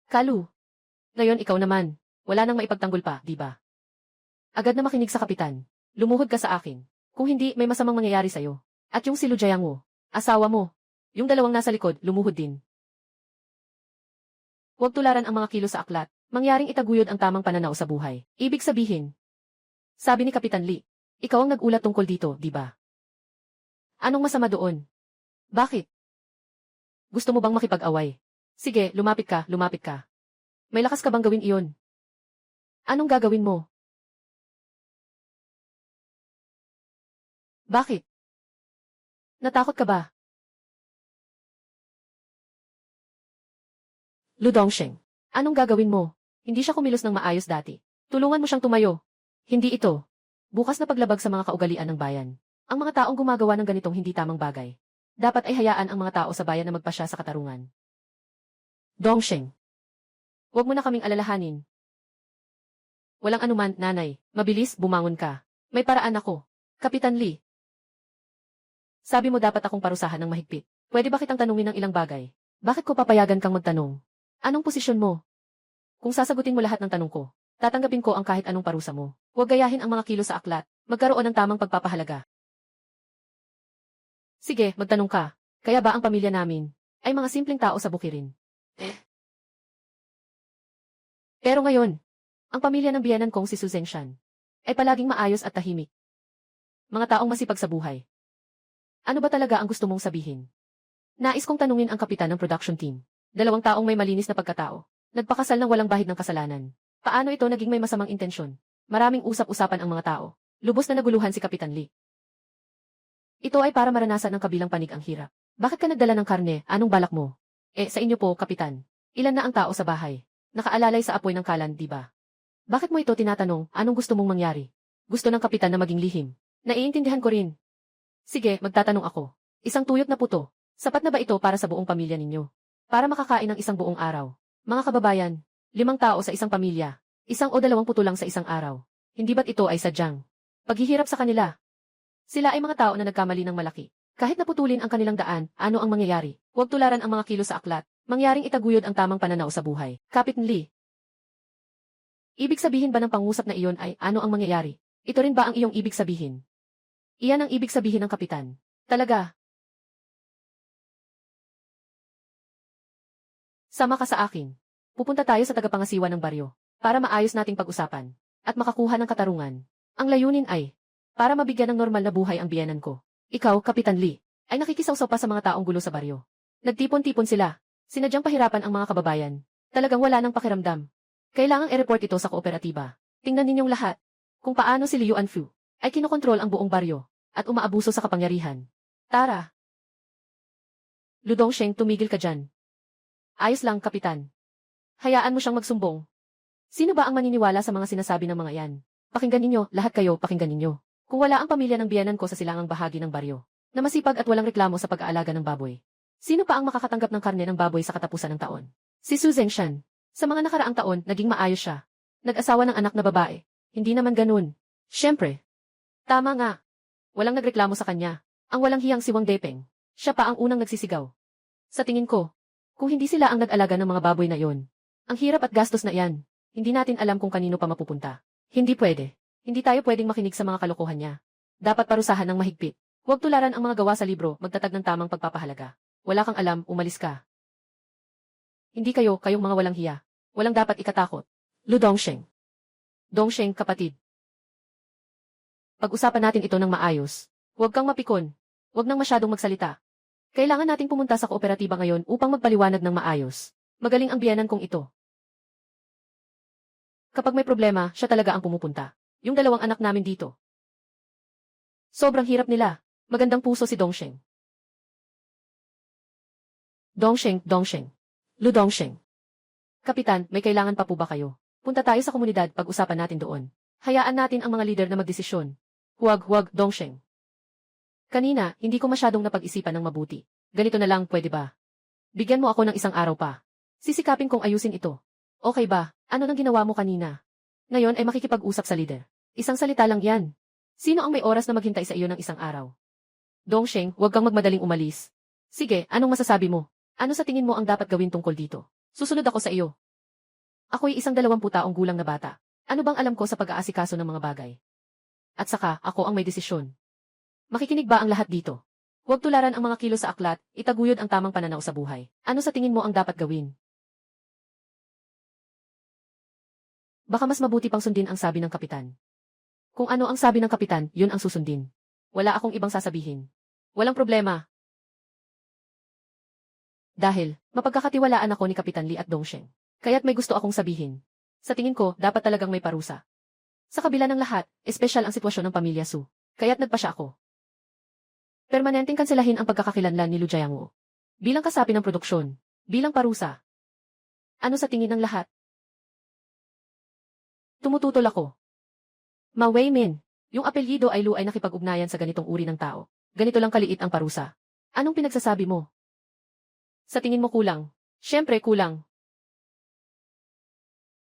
Kalu, ngayon ikaw naman, wala nang maipagtanggol pa, di ba? Agad na makinig sa kapitan. Lumuhod ka sa akin. Kung hindi, may masamang mangyayari sa'yo. At yung si Lu Jiangwu, asawa mo, yung dalawang nasa likod, lumuhod din. Huwag tularan ang mga kilo sa aklat, mangyaring itaguyod ang tamang pananaw sa buhay. Ibig sabihin, sabi ni Kapitan Lee, ikaw ang nag-ulat tungkol dito, di ba? Anong masama doon? Bakit? Gusto mo bang makipag-away? Sige, lumapit ka, lumapit ka. May lakas ka bang gawin iyon? Anong gagawin mo? Bakit? Natakot ka ba? Lu Dongsheng, anong gagawin mo? Hindi siya kumilos ng maayos dati. Tulungan mo siyang tumayo. Hindi ito. Bukas na paglabag sa mga kaugalian ng bayan. Ang mga taong gumagawa ng ganitong hindi tamang bagay. Dapat ay hayaan ang mga tao sa bayan na magpasya sa katarungan. Dongsheng, huwag mo na kaming alalahanin. Walang anuman, nanay. Mabilis, bumangon ka. May paraan ako. Kapitan Lee. Sabi mo dapat akong parusahan ng mahigpit. Pwede ba kitang tanungin ng ilang bagay? Bakit ko papayagan kang magtanong? Anong posisyon mo? Kung sasagutin mo lahat ng tanong ko, tatanggapin ko ang kahit anong parusa mo. Huwag gayahin ang mga kilo sa aklat. Magkaroon ng tamang pagpapahalaga. Sige, magtanong ka. Kaya ba ang pamilya namin ay mga simpleng tao sa bukirin? Pero ngayon, ang pamilya ng biyanan kong si Su Zhengshan ay palaging maayos at tahimik. Mga taong masipag sa buhay. Ano ba talaga ang gusto mong sabihin? Nais kong tanungin ang kapitan ng production team. 2 taong may malinis na pagkatao. Nagpakasal ng walang bahid ng kasalanan. Paano ito naging may masamang intensyon? Maraming usap-usapan ang mga tao. Lubos na naguluhan si Kapitan Lee. Ito ay para maranasan ng kabilang panig ang hirap. Bakit ka nagdala ng karne? Anong balak mo? Sa inyo po, Kapitan. Ilan na ang tao sa bahay? Nakaalalay sa apoy ng kalan, di ba? Bakit mo ito tinatanong? Anong gusto mong mangyari? Gusto ng Kapitan na maging lihim. Naiintindihan ko rin. Sige, magtatanong ako. Isang tuyot na puto. Sapat na ba ito para sa buong pamilya ninyo? Para makakain ng isang buong araw. Mga kababayan, 5 tao sa isang pamilya. 1 o 2 puto lang sa isang araw. Hindi ba't ito ay sadyang paghihirap sa kanila? Sila ay mga tao na nagkamali ng malaki. Kahit naputulin ang kanilang daan, ano ang mangyayari? Huwag tularan ang mga kilos sa aklat. Mangyaring itaguyod ang tamang pananaw sa buhay. Kapitan Lee. Ibig sabihin ba ng pangusap na iyon ay ano ang mangyayari? Ito rin ba ang iyong ibig sabihin? Iyan ang ibig sabihin ng Kapitan. Talaga. Sama ka sa akin. Pupunta tayo sa tagapangasiwa ng baryo para maayos nating pag-usapan at makakuha ng katarungan. Ang layunin ay para mabigyan ng normal na buhay ang biyenan ko. Ikaw, Kapitan Lee, ay nakikisawsaw pa sa mga taong gulo sa baryo. Nagtipon-tipon sila. Sinadyang pahirapan ang mga kababayan. Talagang wala nang pakiramdam. Kailangang i-report ito sa kooperatiba. Tingnan ninyong lahat kung paano si Liu Anfu ay kinokontrol ang buong baryo at umaabuso sa kapangyarihan. Tara. Lu Dongsheng, tumigil ka dyan. Ayos lang, Kapitan. Hayaan mo siyang magsumbong. Sino ba ang maniniwala sa mga sinasabi ng mga yan? Pakinggan ninyo, lahat kayo, pakinggan ninyo. Kung wala ang pamilya ng biyenan ko sa silangang bahagi ng baryo, na masipag at walang reklamo sa pag-aalaga ng baboy, sino pa ang makakatanggap ng karne ng baboy sa katapusan ng taon? Si Su Zhengshan. Sa mga nakaraang taon, naging maayos siya. Nag-asawa ng anak na babae. Hindi naman ganun. Siyempre. Tama nga. Walang nagreklamo sa kanya. Ang walang hiyang si Wang Depeng. Siya pa ang unang nagsisigaw. Sa tingin ko, kung hindi sila ang nag-alaga ng mga baboy na yon, ang hirap at gastos na yan, hindi natin alam kung kanino pa mapupunta. Hindi pwede. Hindi tayo pwedeng makinig sa mga kalokohan niya. Dapat parusahan ng mahigpit. Huwag tularan ang mga gawa sa libro, magtatag ng tamang pagpapahalaga. Wala kang alam, umalis ka. Hindi kayong mga walang hiya. Walang dapat ikatakot. Lu Dongsheng. Dongsheng, kapatid. Pag-usapan natin ito ng maayos. Huwag kang mapikon. Huwag nang masyadong magsalita. Kailangan nating pumunta sa kooperatiba ngayon upang magpaliwanag ng maayos. Magaling ang biyenan kong ito. Kapag may problema, siya talaga ang pumupunta. Yung 2 anak namin dito. Sobrang hirap nila. Magandang puso si Dongsheng. Dongsheng. Lu Dongsheng. Kapitan, may kailangan pa po ba kayo? Punta tayo sa komunidad, pag-usapan natin doon. Hayaan natin ang mga lider na magdesisyon. Huwag, Dongsheng. Kanina, hindi ko masyadong napag-isipan ng mabuti. Ganito na lang, pwede ba? Bigyan mo ako ng 1 araw pa. Sisikapin kong ayusin ito. Okay ba? Ano nang ginawa mo kanina? Ngayon ay makikipag-usap sa lider. Isang salita lang yan. Sino ang may oras na maghintay sa iyo ng 1 araw? Dongsheng, huwag kang magmadaling umalis. Sige, anong masasabi mo? Ano sa tingin mo ang dapat gawin tungkol dito? Susunod ako sa iyo. Ako'y 20 taong gulang na bata. Ano bang alam ko sa pag-aasikaso ng mga bagay? At saka, ako ang may desisyon. Makikinig ba ang lahat dito? Huwag tularan ang mga kilos sa aklat, itaguyod ang tamang pananaw sa buhay. Ano sa tingin mo ang dapat gawin? Baka mas mabuti pang sundin ang sabi ng Kapitan. Kung ano ang sabi ng Kapitan, yun ang susundin. Wala akong ibang sasabihin. Walang problema. Dahil, mapagkakatiwalaan ako ni Kapitan Lee at Dongsheng. Kaya't may gusto akong sabihin. Sa tingin ko, dapat talagang may parusa. Sa kabila ng lahat, espesyal ang sitwasyon ng pamilya Su. Kaya't nagpa siya ako. Permanenteng kanselahin ang pagkakakilanlan ni Lu Jiangwu. Bilang kasapi ng produksyon. Bilang parusa. Ano sa tingin ng lahat? Tumututol ako. Ma Weimin, yung apelyido ay Lu ay nakipag-ugnayan sa ganitong uri ng tao. Ganito lang kaliit ang parusa. Anong pinagsasabi mo? Sa tingin mo kulang? Siyempre kulang.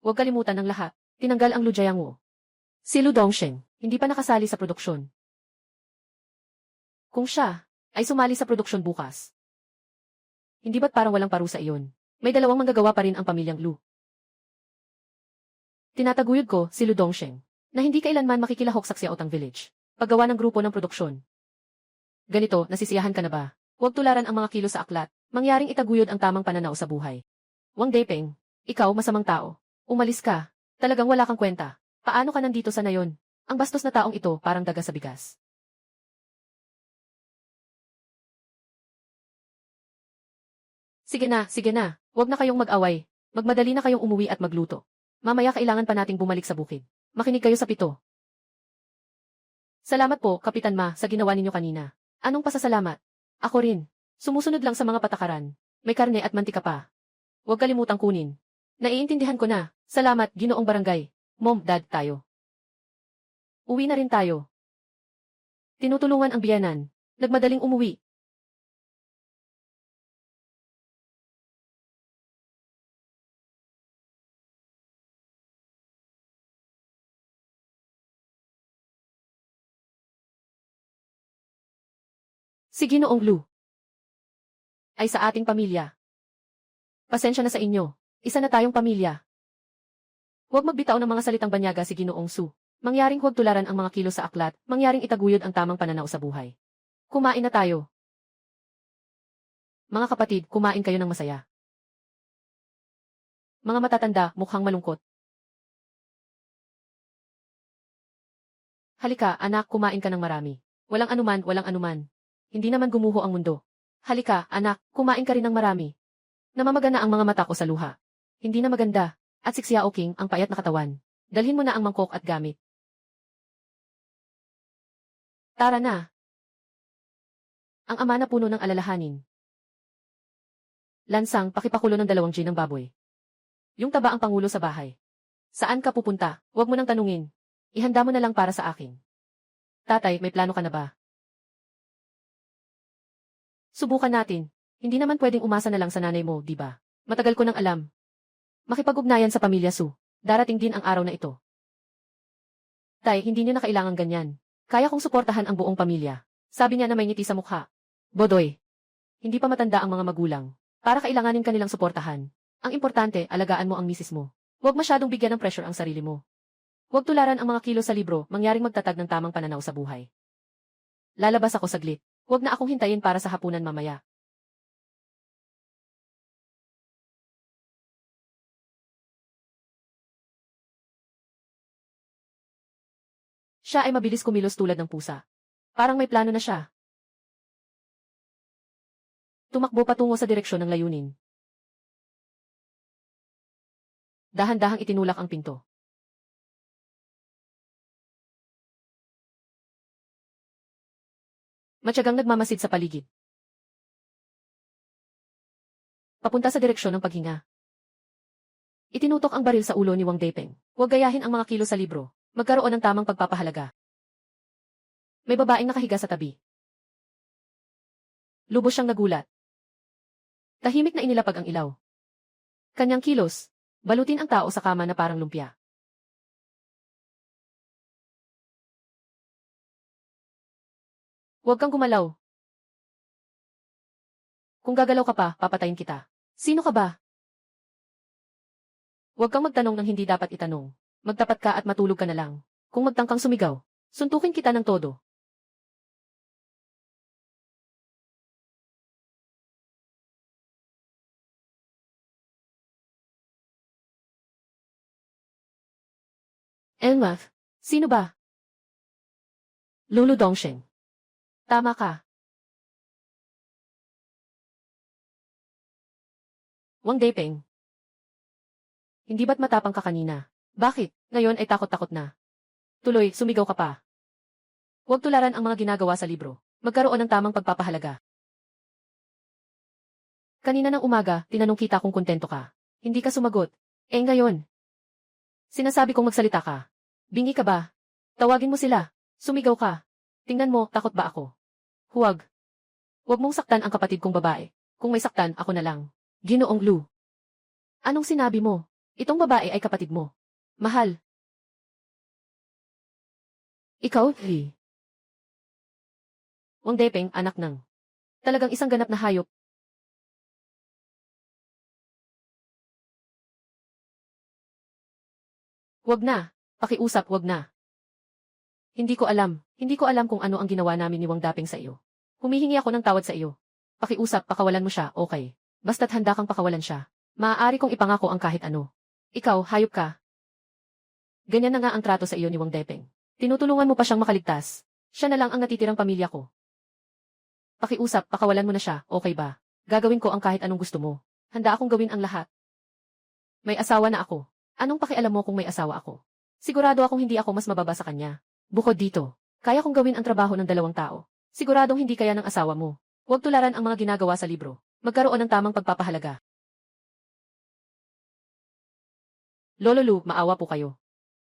Huwag kalimutan ng lahat. Tinanggal ang Lu Jiangwu. Si Lu Dongsheng, hindi pa nakasali sa produksyon. Kung siya ay sumali sa produksyon bukas. Hindi ba't parang walang parusa iyon? May 2 manggagawa pa rin ang pamilyang Lu. Tinataguyod ko si Lu Dongsheng, na hindi kailanman makikilahok sa Xiaotang Village. Paggawa ng grupo ng produksyon. Ganito, nasisiyahan ka na ba? Huwag tularan ang mga kilos sa aklat, mangyaring itaguyod ang tamang pananaw sa buhay. Wang Depeng, ikaw masamang tao. Umalis ka. Talagang wala kang kwenta. Paano ka nandito sa nayon? Ang bastos na taong ito parang daga sa bigas. Sige na. Huwag na kayong mag-away. Magmadali na kayong umuwi at magluto. Mamaya kailangan pa nating bumalik sa bukid. Makinig kayo sa 7. Salamat po, Kapitan Ma, sa ginawa ninyo kanina. Anong pasasalamat? Ako rin. Sumusunod lang sa mga patakaran. May karne at mantika pa. Huwag kalimutang kunin. Naiintindihan ko na. Salamat, Ginoong Barangay. Mom, Dad, tayo. Uwi na rin tayo. Tinutulungan ang biyanan. Nagmadaling umuwi. Si Ginoong Lu. Ay sa ating pamilya. Pasensya na sa inyo. Isa na tayong pamilya. Huwag magbitaw ng mga salitang banyaga si Ginoong Su. Mangyaring huwag tularan ang mga kilos sa aklat, mangyaring itaguyod ang tamang pananaw sa buhay. Kumain na tayo. Mga kapatid, kumain kayo ng masaya. Mga matatanda, mukhang malungkot. Halika, anak, kumain ka ng marami. Walang anuman, walang anuman. Hindi naman gumuho ang mundo. Halika, anak, kumain ka rin ng marami. Namamaga na ang mga mata ko sa luha. Hindi na maganda. At si Xiao King, ang payat na katawan. Dalhin mo na ang mangkok at gamit. Tara na. Ang ama na puno ng alalahanin. Lansang, pakipakulo ng 2 gin ng baboy. Yung taba ang pangulo sa bahay. Saan ka pupunta? Huwag mo nang tanungin. Ihanda mo na lang para sa akin. Tatay, may plano ka na ba? Subukan natin. Hindi naman pwedeng umasa na lang sa nanay mo, di ba? Matagal ko nang alam. Makipag-ugnayan sa pamilya Su. Darating din ang araw na ito. Tay, hindi niyo na kailangan ganyan. Kaya kong suportahan ang buong pamilya. Sabi niya na may ngiti sa mukha. Bodoy. Hindi pa matanda ang mga magulang. Para kailanganin kanilang suportahan. Ang importante, alagaan mo ang misis mo. Huwag masyadong bigyan ng pressure ang sarili mo. Huwag tularan ang mga kilos sa libro, mangyaring magtatag ng tamang pananaw sa buhay. Lalabas ako saglit. Huwag na akong hintayin para sa hapunan mamaya. Siya ay mabilis kumilos tulad ng pusa. Parang may plano na siya. Tumakbo patungo sa direksyon ng layunin. Dahan-dahang itinulak ang pinto. Matyagang nagmamasid sa paligid. Papunta sa direksyon ng paghinga. Itinutok ang baril sa ulo ni Wang Depeng. Huwag gayahin ang mga kilo sa libro. Magkaroon ng tamang pagpapahalaga. May babaeng nakahiga sa tabi. Lubos siyang nagulat. Tahimik na inilapag ang ilaw. Kanyang kilos, balutin ang tao sa kama na parang lumpia. Huwag kang gumalaw. Kung gagalaw ka pa, papatayin kita. Sino ka ba? Huwag kang magtanong ng hindi dapat itanong. Magtapat ka at matulog ka na lang. Kung magtangkang sumigaw, suntukin kita ng todo. Elmath, sino ba? Lulu Dongsheng. Tama ka. Wang Depeng. Hindi ba't matapang ka kanina? Bakit? Ngayon ay takot-takot na. Tuloy, sumigaw ka pa. Huwag tularan ang mga ginagawa sa libro. Magkaroon ng tamang pagpapahalaga. Kanina ng umaga, tinanong kita kung kontento ka. Hindi ka sumagot. Eh ngayon. Sinasabi kong magsalita ka. Bingi ka ba? Tawagin mo sila. Sumigaw ka. Tingnan mo, takot ba ako? Huwag. Huwag mong saktan ang kapatid kong babae. Kung may saktan, ako na lang. Ginoong Lu. Anong sinabi mo? Itong babae ay kapatid mo. Mahal. Ikaw, Li. Wang Depeng, anak ng. Talagang isang ganap na hayop. Wag na. Pakiusap, wag na. Hindi ko alam. Hindi ko alam kung ano ang ginawa namin ni Wang Dapeng sa iyo. Humihingi ako ng tawad sa iyo. Pakiusap, pakawalan mo siya, okay. Basta't handa kang pakawalan siya. Maaari kong ipangako ang kahit ano. Ikaw, hayop ka. Ganyan na nga ang trato sa iyo ni Wang Depeng. Tinutulungan mo pa siyang makaligtas. Siya na lang ang natitirang pamilya ko. Pakiusap, pakawalan mo na siya, okay ba? Gagawin ko ang kahit anong gusto mo. Handa akong gawin ang lahat. May asawa na ako. Anong pakialam mo kung may asawa ako? Sigurado akong hindi ako mas mababa sa kanya. Bukod dito, kaya kong gawin ang trabaho ng 2 tao. Siguradong hindi kaya ng asawa mo. Huwag tularan ang mga ginagawa sa libro. Magkaroon ng tamang pagpapahalaga. Lolo Lu, maawa po kayo.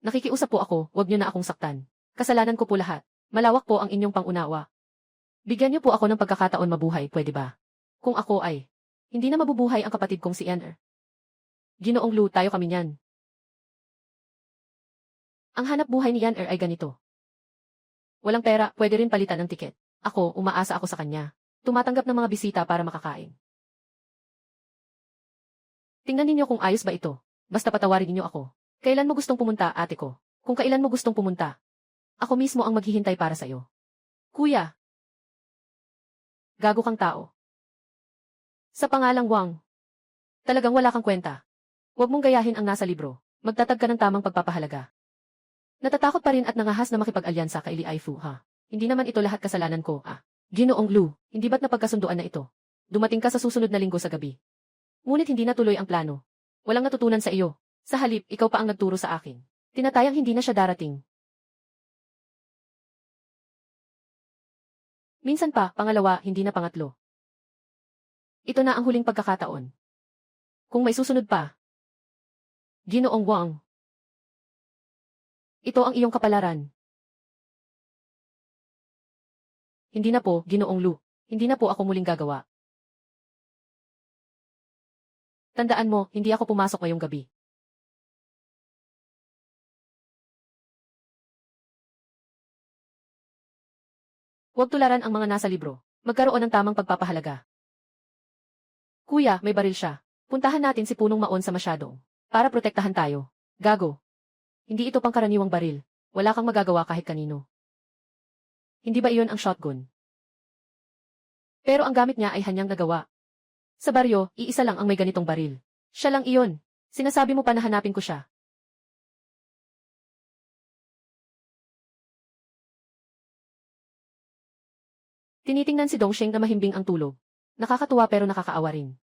Nakikiusap po ako, huwag niyo na akong saktan. Kasalanan ko po lahat. Malawak po ang inyong pangunawa. Bigyan niyo po ako ng pagkakataon mabuhay, pwede ba? Kung ako ay, hindi na mabubuhay ang kapatid kong si Enter. Ginoong Lu, tayo kami niyan. Ang hanap buhay ni Enter ay ganito. Walang pera, pwede rin palitan ng tiket. Ako, umaasa ako sa kanya. Tumatanggap ng mga bisita para makakain. Tingnan ninyo kung ayos ba ito. Basta patawarin ninyo ako. Kailan mo gustong pumunta, ate ko? Kung kailan mo gustong pumunta, ako mismo ang maghihintay para sa'yo. Kuya! Gago kang tao. Sa pangalang Wang. Talagang wala kang kwenta. Huwag mong gayahin ang nasa libro. Magtatag ka ng tamang pagpapahalaga. Natatakot pa rin at nangahas na makipag-alyansa kay Li Aifu, ha? Hindi naman ito lahat kasalanan ko, ah. Ginoong Lu, hindi ba't napagkasunduan na ito? Dumating ka sa susunod na linggo sa gabi. Ngunit hindi natuloy ang plano. Walang natutunan sa iyo. Sa halip, ikaw pa ang nagturo sa akin. Tinatayang hindi na siya darating. Minsan pa, pangalawa, hindi na pangatlo. Ito na ang huling pagkakataon. Kung may susunod pa. Ginoong Wang. Ito ang iyong kapalaran. Hindi na po, Ginoong Lu. Hindi na po ako muling gagawa. Tandaan mo, hindi ako pumasok ngayong gabi. Huwag tularan ang mga nasa libro. Magkaroon ng tamang pagpapahalaga. Kuya, may baril siya. Puntahan natin si Punong Maon sa masyadong. Para protektahan tayo. Gago. Hindi ito pangkaraniwang baril. Wala kang magagawa kahit kanino. Hindi ba iyon ang shotgun? Pero ang gamit niya ay hanyang nagawa. Sa baryo, iisa lang ang may ganitong baril. Siya lang iyon. Sinasabi mo pa na hanapin ko siya. Tinitingnan si Dongsheng na mahimbing ang tulog. Nakakatuwa pero nakakaawa rin.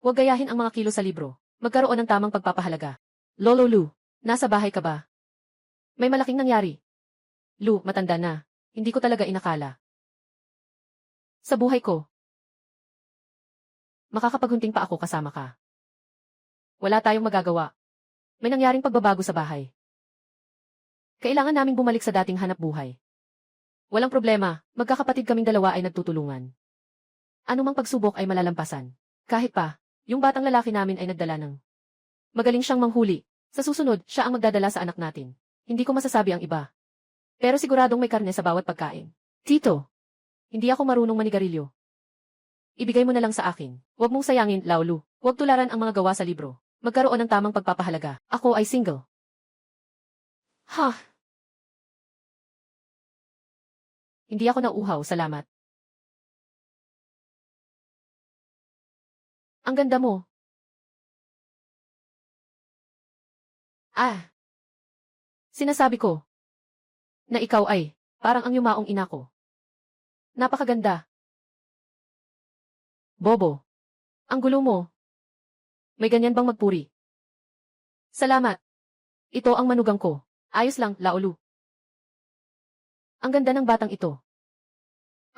Huwag gayahin ang mga kilo sa libro. Magkaroon ng tamang pagpapahalaga. Lolo Lu, nasa bahay ka ba? May malaking nangyari. Lu, matanda na. Hindi ko talaga inakala. Sa buhay ko. Makakapaghunting pa ako kasama ka. Wala tayong magagawa. May nangyaring pagbabago sa bahay. Kailangan naming bumalik sa dating hanap buhay. Walang problema, magkakapatid kaming dalawa ay nagtutulungan. Anumang pagsubok ay malalampasan. Kahit pa, yung batang lalaki namin ay nagdala ng magaling siyang manghuli. Sa susunod, siya ang magdadala sa anak natin. Hindi ko masasabi ang iba. Pero siguradong may karne sa bawat pagkain. Tito, hindi ako marunong manigarilyo. Ibigay mo na lang sa akin. Huwag mong sayangin, Laolu. Huwag tularan ang mga gawa sa libro. Magkaroon ng tamang pagpapahalaga. Ako ay single. Ha? Hindi ako nauuhaw, salamat. Ang ganda mo. Ah. Sinasabi ko na ikaw ay parang ang yumaong ina ko. Napakaganda. Bobo. Ang gulo mo. May ganyan bang magpuri? Salamat. Ito ang manugang ko. Ayos lang, Laolu. Ang ganda ng batang ito.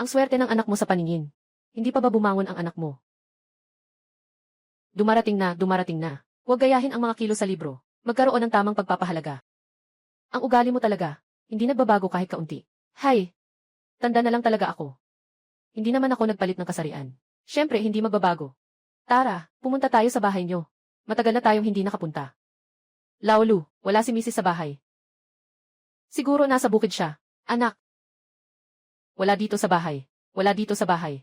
Ang swerte ng anak mo sa paningin. Hindi pa ba bumangon ang anak mo? Dumarating na, dumarating na. Huwag gayahin ang mga kilo sa libro. Magkaroon ng tamang pagpapahalaga. Ang ugali mo talaga, hindi nagbabago kahit kaunti. Hay! Tanda na lang talaga ako. Hindi naman ako nagpalit ng kasarian. Siyempre, hindi magbabago. Tara, pumunta tayo sa bahay nyo. Matagal na tayong hindi nakapunta. Laolu, wala si Mrs. sa bahay. Siguro nasa bukid siya. Anak. Wala dito sa bahay. Wala dito sa bahay.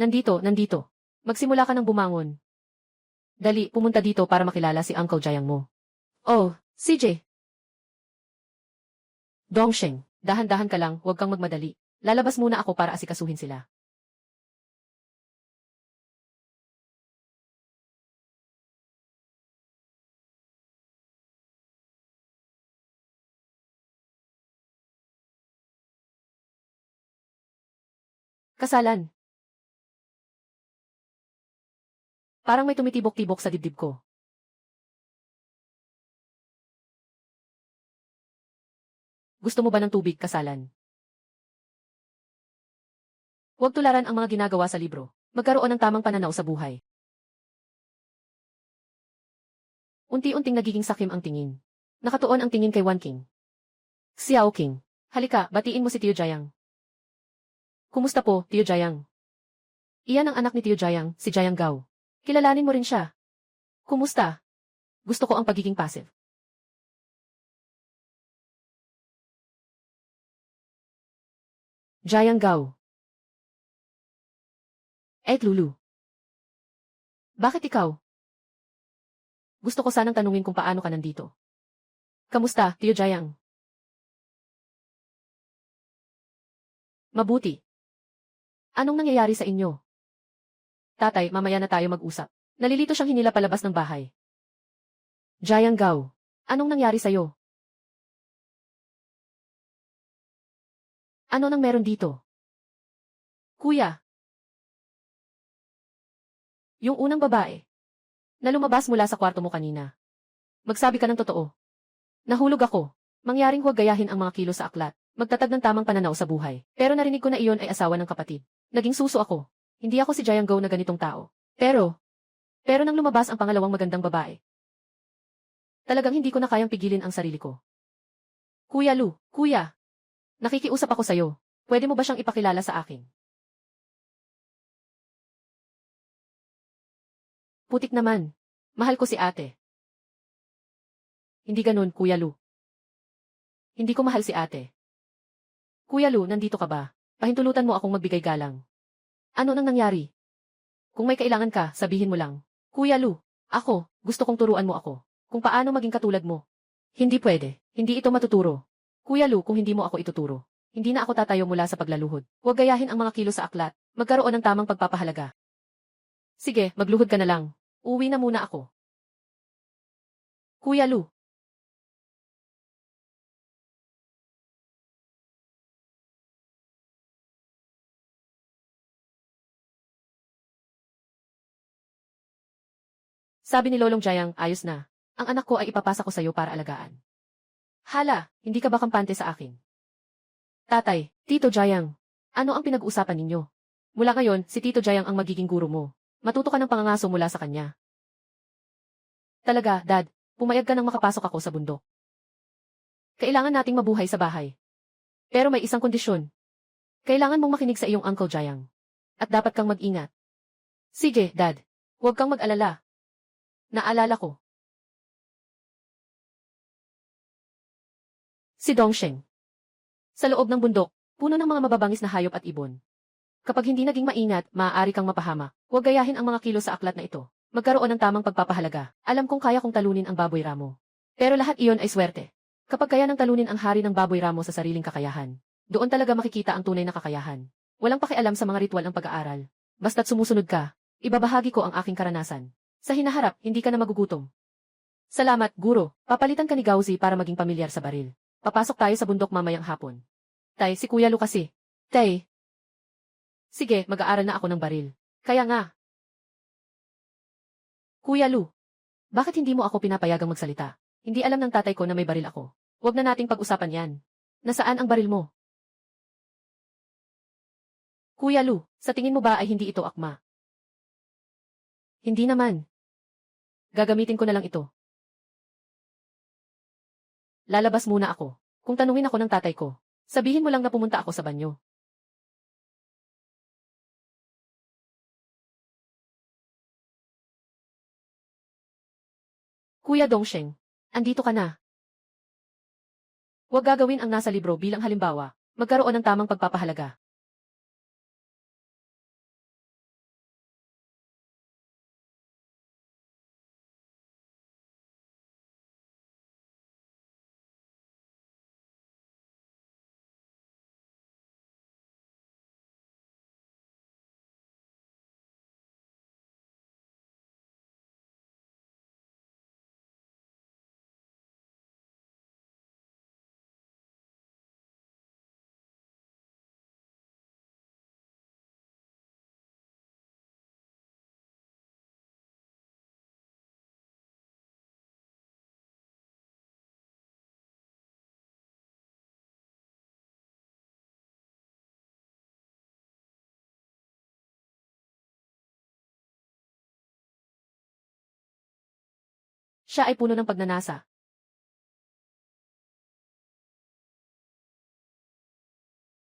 Nandito, nandito. Magsimula ka ng bumangon. Dali, pumunta dito para makilala si Uncle Jayang mo. Oh, CJ. Dongsheng, dahan-dahan ka lang, huwag kang magmadali. Lalabas muna ako para asikasuhin sila. Kasalan. Parang may tumitibok-tibok sa dibdib ko. Gusto mo ba ng tubig, kasalan? Huwag tularan ang mga ginagawa sa libro. Magkaroon ng tamang pananaw sa buhay. Unti-unting nagiging sakim ang tingin. Nakatuon ang tingin kay Wan King. Xiao King. Halika, batiin mo si Tio Jayang. Kumusta po, Tio Jayang? Iyan ang anak ni Tio Jayang, si Jayang Gao. Kilalanin mo rin siya. Kumusta? Gusto ko ang pagiging passive. Jayang Gao. Lulu. Bakit ikaw? Gusto ko sanang tanungin kung paano ka nandito. Kamusta, Tio Jayang? Mabuti. Anong nangyayari sa inyo? Tatay, mamaya na tayo mag-usap. Nalilito siyang hinila palabas ng bahay. Jayang Gao, anong nangyari sa'yo? Ano nang meron dito? Kuya. Yung unang babae na lumabas mula sa kwarto mo kanina. Magsabi ka ng totoo. Nahulog ako. Mangyaring huwag gayahin ang mga kilos sa aklat. Magtatag ng tamang pananaw sa buhay. Pero narinig ko na iyon ay asawa ng kapatid. Naging suso ako. Hindi ako si Jayang Gao na ganitong tao. Pero nang lumabas ang pangalawang magandang babae, talagang hindi ko na kayang pigilin ang sarili ko. Kuya Lu, kuya. Nakikiusap ako sa'yo. Pwede mo ba siyang ipakilala sa akin? Putik naman. Mahal ko si ate. Hindi ganun, Kuya Lu. Hindi ko mahal si ate. Kuya Lu, nandito ka ba? Pahintulutan mo akong magbigay galang. Ano nang nangyari? Kung may kailangan ka, sabihin mo lang. Kuya Lu, gusto kong turuan mo ako. Kung paano maging katulad mo. Hindi pwede. Hindi ito matuturo. Kuya Lu, kung hindi mo ako ituturo, hindi na ako tatayo mula sa paglaluhod. Huwag gayahin ang mga kilos sa aklat. Magkaroon ng tamang pagpapahalaga. Sige, magluhod ka na lang. Uwi na muna ako. Kuya Lu. Sabi ni Lolong Jayang, ayos na. Ang anak ko ay ipapasa ko sa'yo para alagaan. Hala, hindi ka ba kampante sa akin? Tatay, Tito Jayang, ano ang pinag-uusapan ninyo? Mula ngayon, si Tito Jayang ang magiging guro mo. Matuto ka ng pangangaso mula sa kanya. Talaga, Dad, pumayag ka nang makapasok ako sa bundok. Kailangan nating mabuhay sa bahay. Pero may isang kondisyon. Kailangan mong makinig sa iyong Uncle Jayang. At dapat kang mag-ingat. Sige, Dad. Huwag kang mag-alala. Naalala ko. Si Dongsheng. Sa loob ng bundok, puno ng mga mababangis na hayop at ibon. Kapag hindi naging maingat, maaari kang mapahama. Huwag gayahin ang mga kilos sa aklat na ito. Magkaroon ng tamang pagpapahalaga. Alam kong kaya kong talunin ang baboy ramo. Pero lahat iyon ay swerte. Kapag kaya nang talunin ang hari ng baboy ramo sa sariling kakayahan, doon talaga makikita ang tunay na kakayahan. Walang pakialam sa mga ritual ang pag-aaral. Basta't sumusunod ka, ibabahagi ko ang aking karanasan. Sa hinaharap, hindi ka na magugutom. Salamat, guro. Papalitan ka ni Gauzy para maging pamilyar sa baril. Papasok tayo sa bundok mamayang hapon. Tay, si Kuya Lu kasi. Tay. Sige, mag-aaral na ako ng baril. Kaya nga. Kuya Lu, bakit hindi mo ako pinapayagang magsalita? Hindi alam ng tatay ko na may baril ako. Huwag na nating pag-usapan yan. Nasaan ang baril mo? Kuya Lu, sa tingin mo ba ay hindi ito akma? Hindi naman. Gagamitin ko na lang ito. Lalabas muna ako. Kung tanungin ako ng tatay ko, sabihin mo lang na pumunta ako sa banyo. Kuya Dongsheng, andito ka na. Huwag gagawin ang nasa libro bilang halimbawa. Magkaroon ng tamang pagpapahalaga. Siya ay puno ng pagnanasa.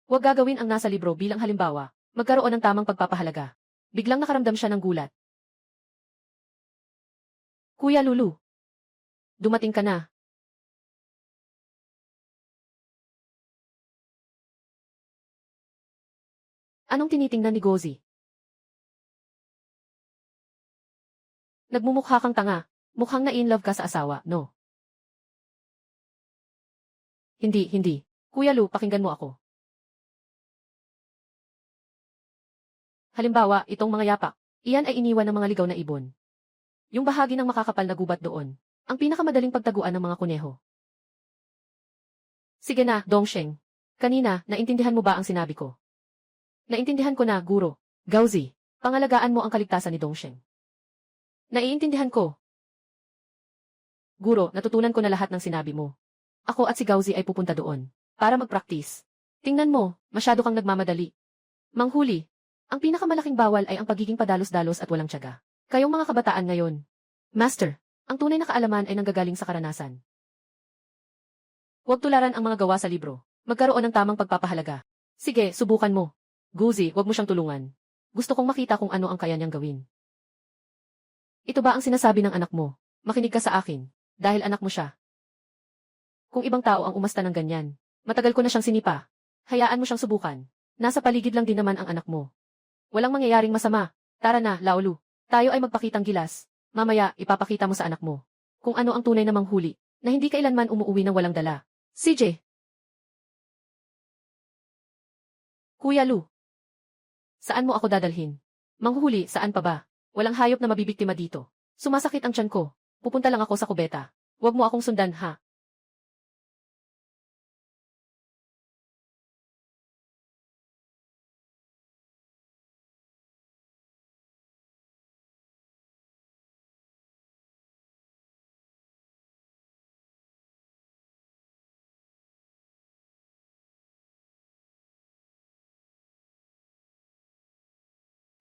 Huwag gagawin ang nasa libro bilang halimbawa. Magkaroon ng tamang pagpapahalaga. Biglang nakaramdam siya ng gulat. Kuya Lulu. Dumating ka na. Anong tinitingnan ni Gozi? Nagmumukha kang tanga. Mukhang na-in-love ka sa asawa, no? Hindi. Kuya Lu, pakinggan mo ako. Halimbawa, itong mga yapak. Iyan ay iniwan ng mga ligaw na ibon. Yung bahagi ng makakapal na gubat doon. Ang pinakamadaling pagtaguan ng mga kuneho. Sige na, Dongsheng. Kanina, naintindihan mo ba ang sinabi ko? Naintindihan ko na, Guro. Gauzi, pangalagaan mo ang kaligtasan ni Dongsheng. Naiintindihan ko. Guro, natutunan ko na lahat ng sinabi mo. Ako at si Gauzi ay pupunta doon. Para mag-practice. Tingnan mo, masyado kang nagmamadali. Manghuli. Ang pinakamalaking bawal ay ang pagiging padalos-dalos at walang tiyaga. Kayong mga kabataan ngayon. Master, ang tunay na kaalaman ay nanggagaling sa karanasan. Huwag tularan ang mga gawa sa libro. Magkaroon ng tamang pagpapahalaga. Sige, subukan mo. Guzi, huwag mo siyang tulungan. Gusto kong makita kung ano ang kaya niyang gawin. Ito ba ang sinasabi ng anak mo? Makinig ka sa akin. Dahil anak mo siya. Kung ibang tao ang umasta ng ganyan, matagal ko na siyang sinipa. Hayaan mo siyang subukan. Nasa paligid lang din naman ang anak mo. Walang mangyayaring masama. Tara na, Laolu. Tayo ay magpakitang gilas. Mamaya, ipapakita mo sa anak mo kung ano ang tunay na manghuli, na hindi kailanman umuuwi ng walang dala. CJ. Kuya Lu. Saan mo ako dadalhin? Manghuli, saan pa ba? Walang hayop na mabibiktima dito. Sumasakit ang tiyan ko. Pupunta lang ako sa kubeta. Huwag mo akong sundan, ha?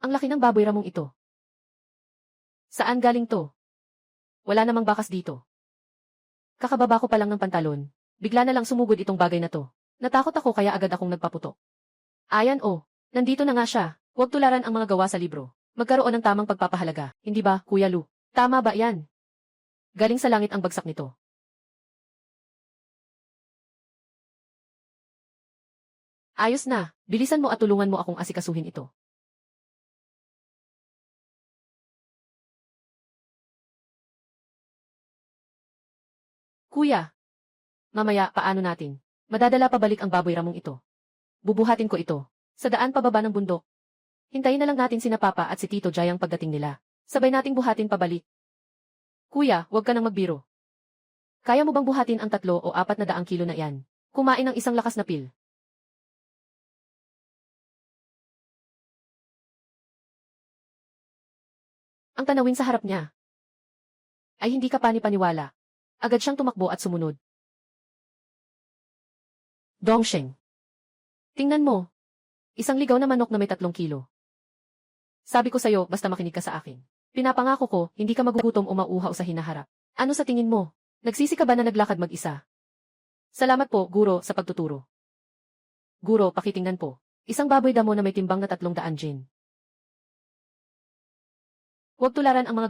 Ang laki ng baboy ramong ito. Saan galing to? Wala namang bakas dito. Kakababa ko pa lang ng pantalon. Bigla na lang sumugod itong bagay na to. Natakot ako kaya agad akong nagpaputok. Ayan nandito na nga siya. Huwag tularan ang mga gawa sa libro. Magkaroon ng tamang pagpapahalaga. Hindi ba, Kuya Lu? Tama ba yan? Galing sa langit ang bagsak nito. Ayos na. Bilisan mo at tulungan mo akong asikasuhin ito. Kuya. Mamaya, paano natin? Madadala pabalik ang baboy ramong ito. Bubuhatin ko ito. Sa daan pababa ng bundok. Hintayin na lang natin sina Papa at si Tito Jayang pagdating nila. Sabay nating buhatin pabalik. Kuya, huwag ka nang magbiro. Kaya mo bang buhatin ang 3 o 400 kilo na yan? Kumain ng isang lakas na pil. Ang tanawin sa harap niya ay hindi ka pani-paniwala. Agad siyang tumakbo at sumunod. Dongsheng. Tingnan mo. Isang ligaw na manok na may 3 kilo. Sabi ko sa'yo, basta makinig ka sa akin. Pinapangako ko, hindi ka magugutom o mauuhaw sa hinaharap. Ano sa tingin mo? Nagsisi ka ba na naglakad mag-isa? Salamat po, Guro, sa pagtuturo. Guro, pakitingnan po. Isang baboy damo na may timbang na 300 gin. Huwag tularan ang mga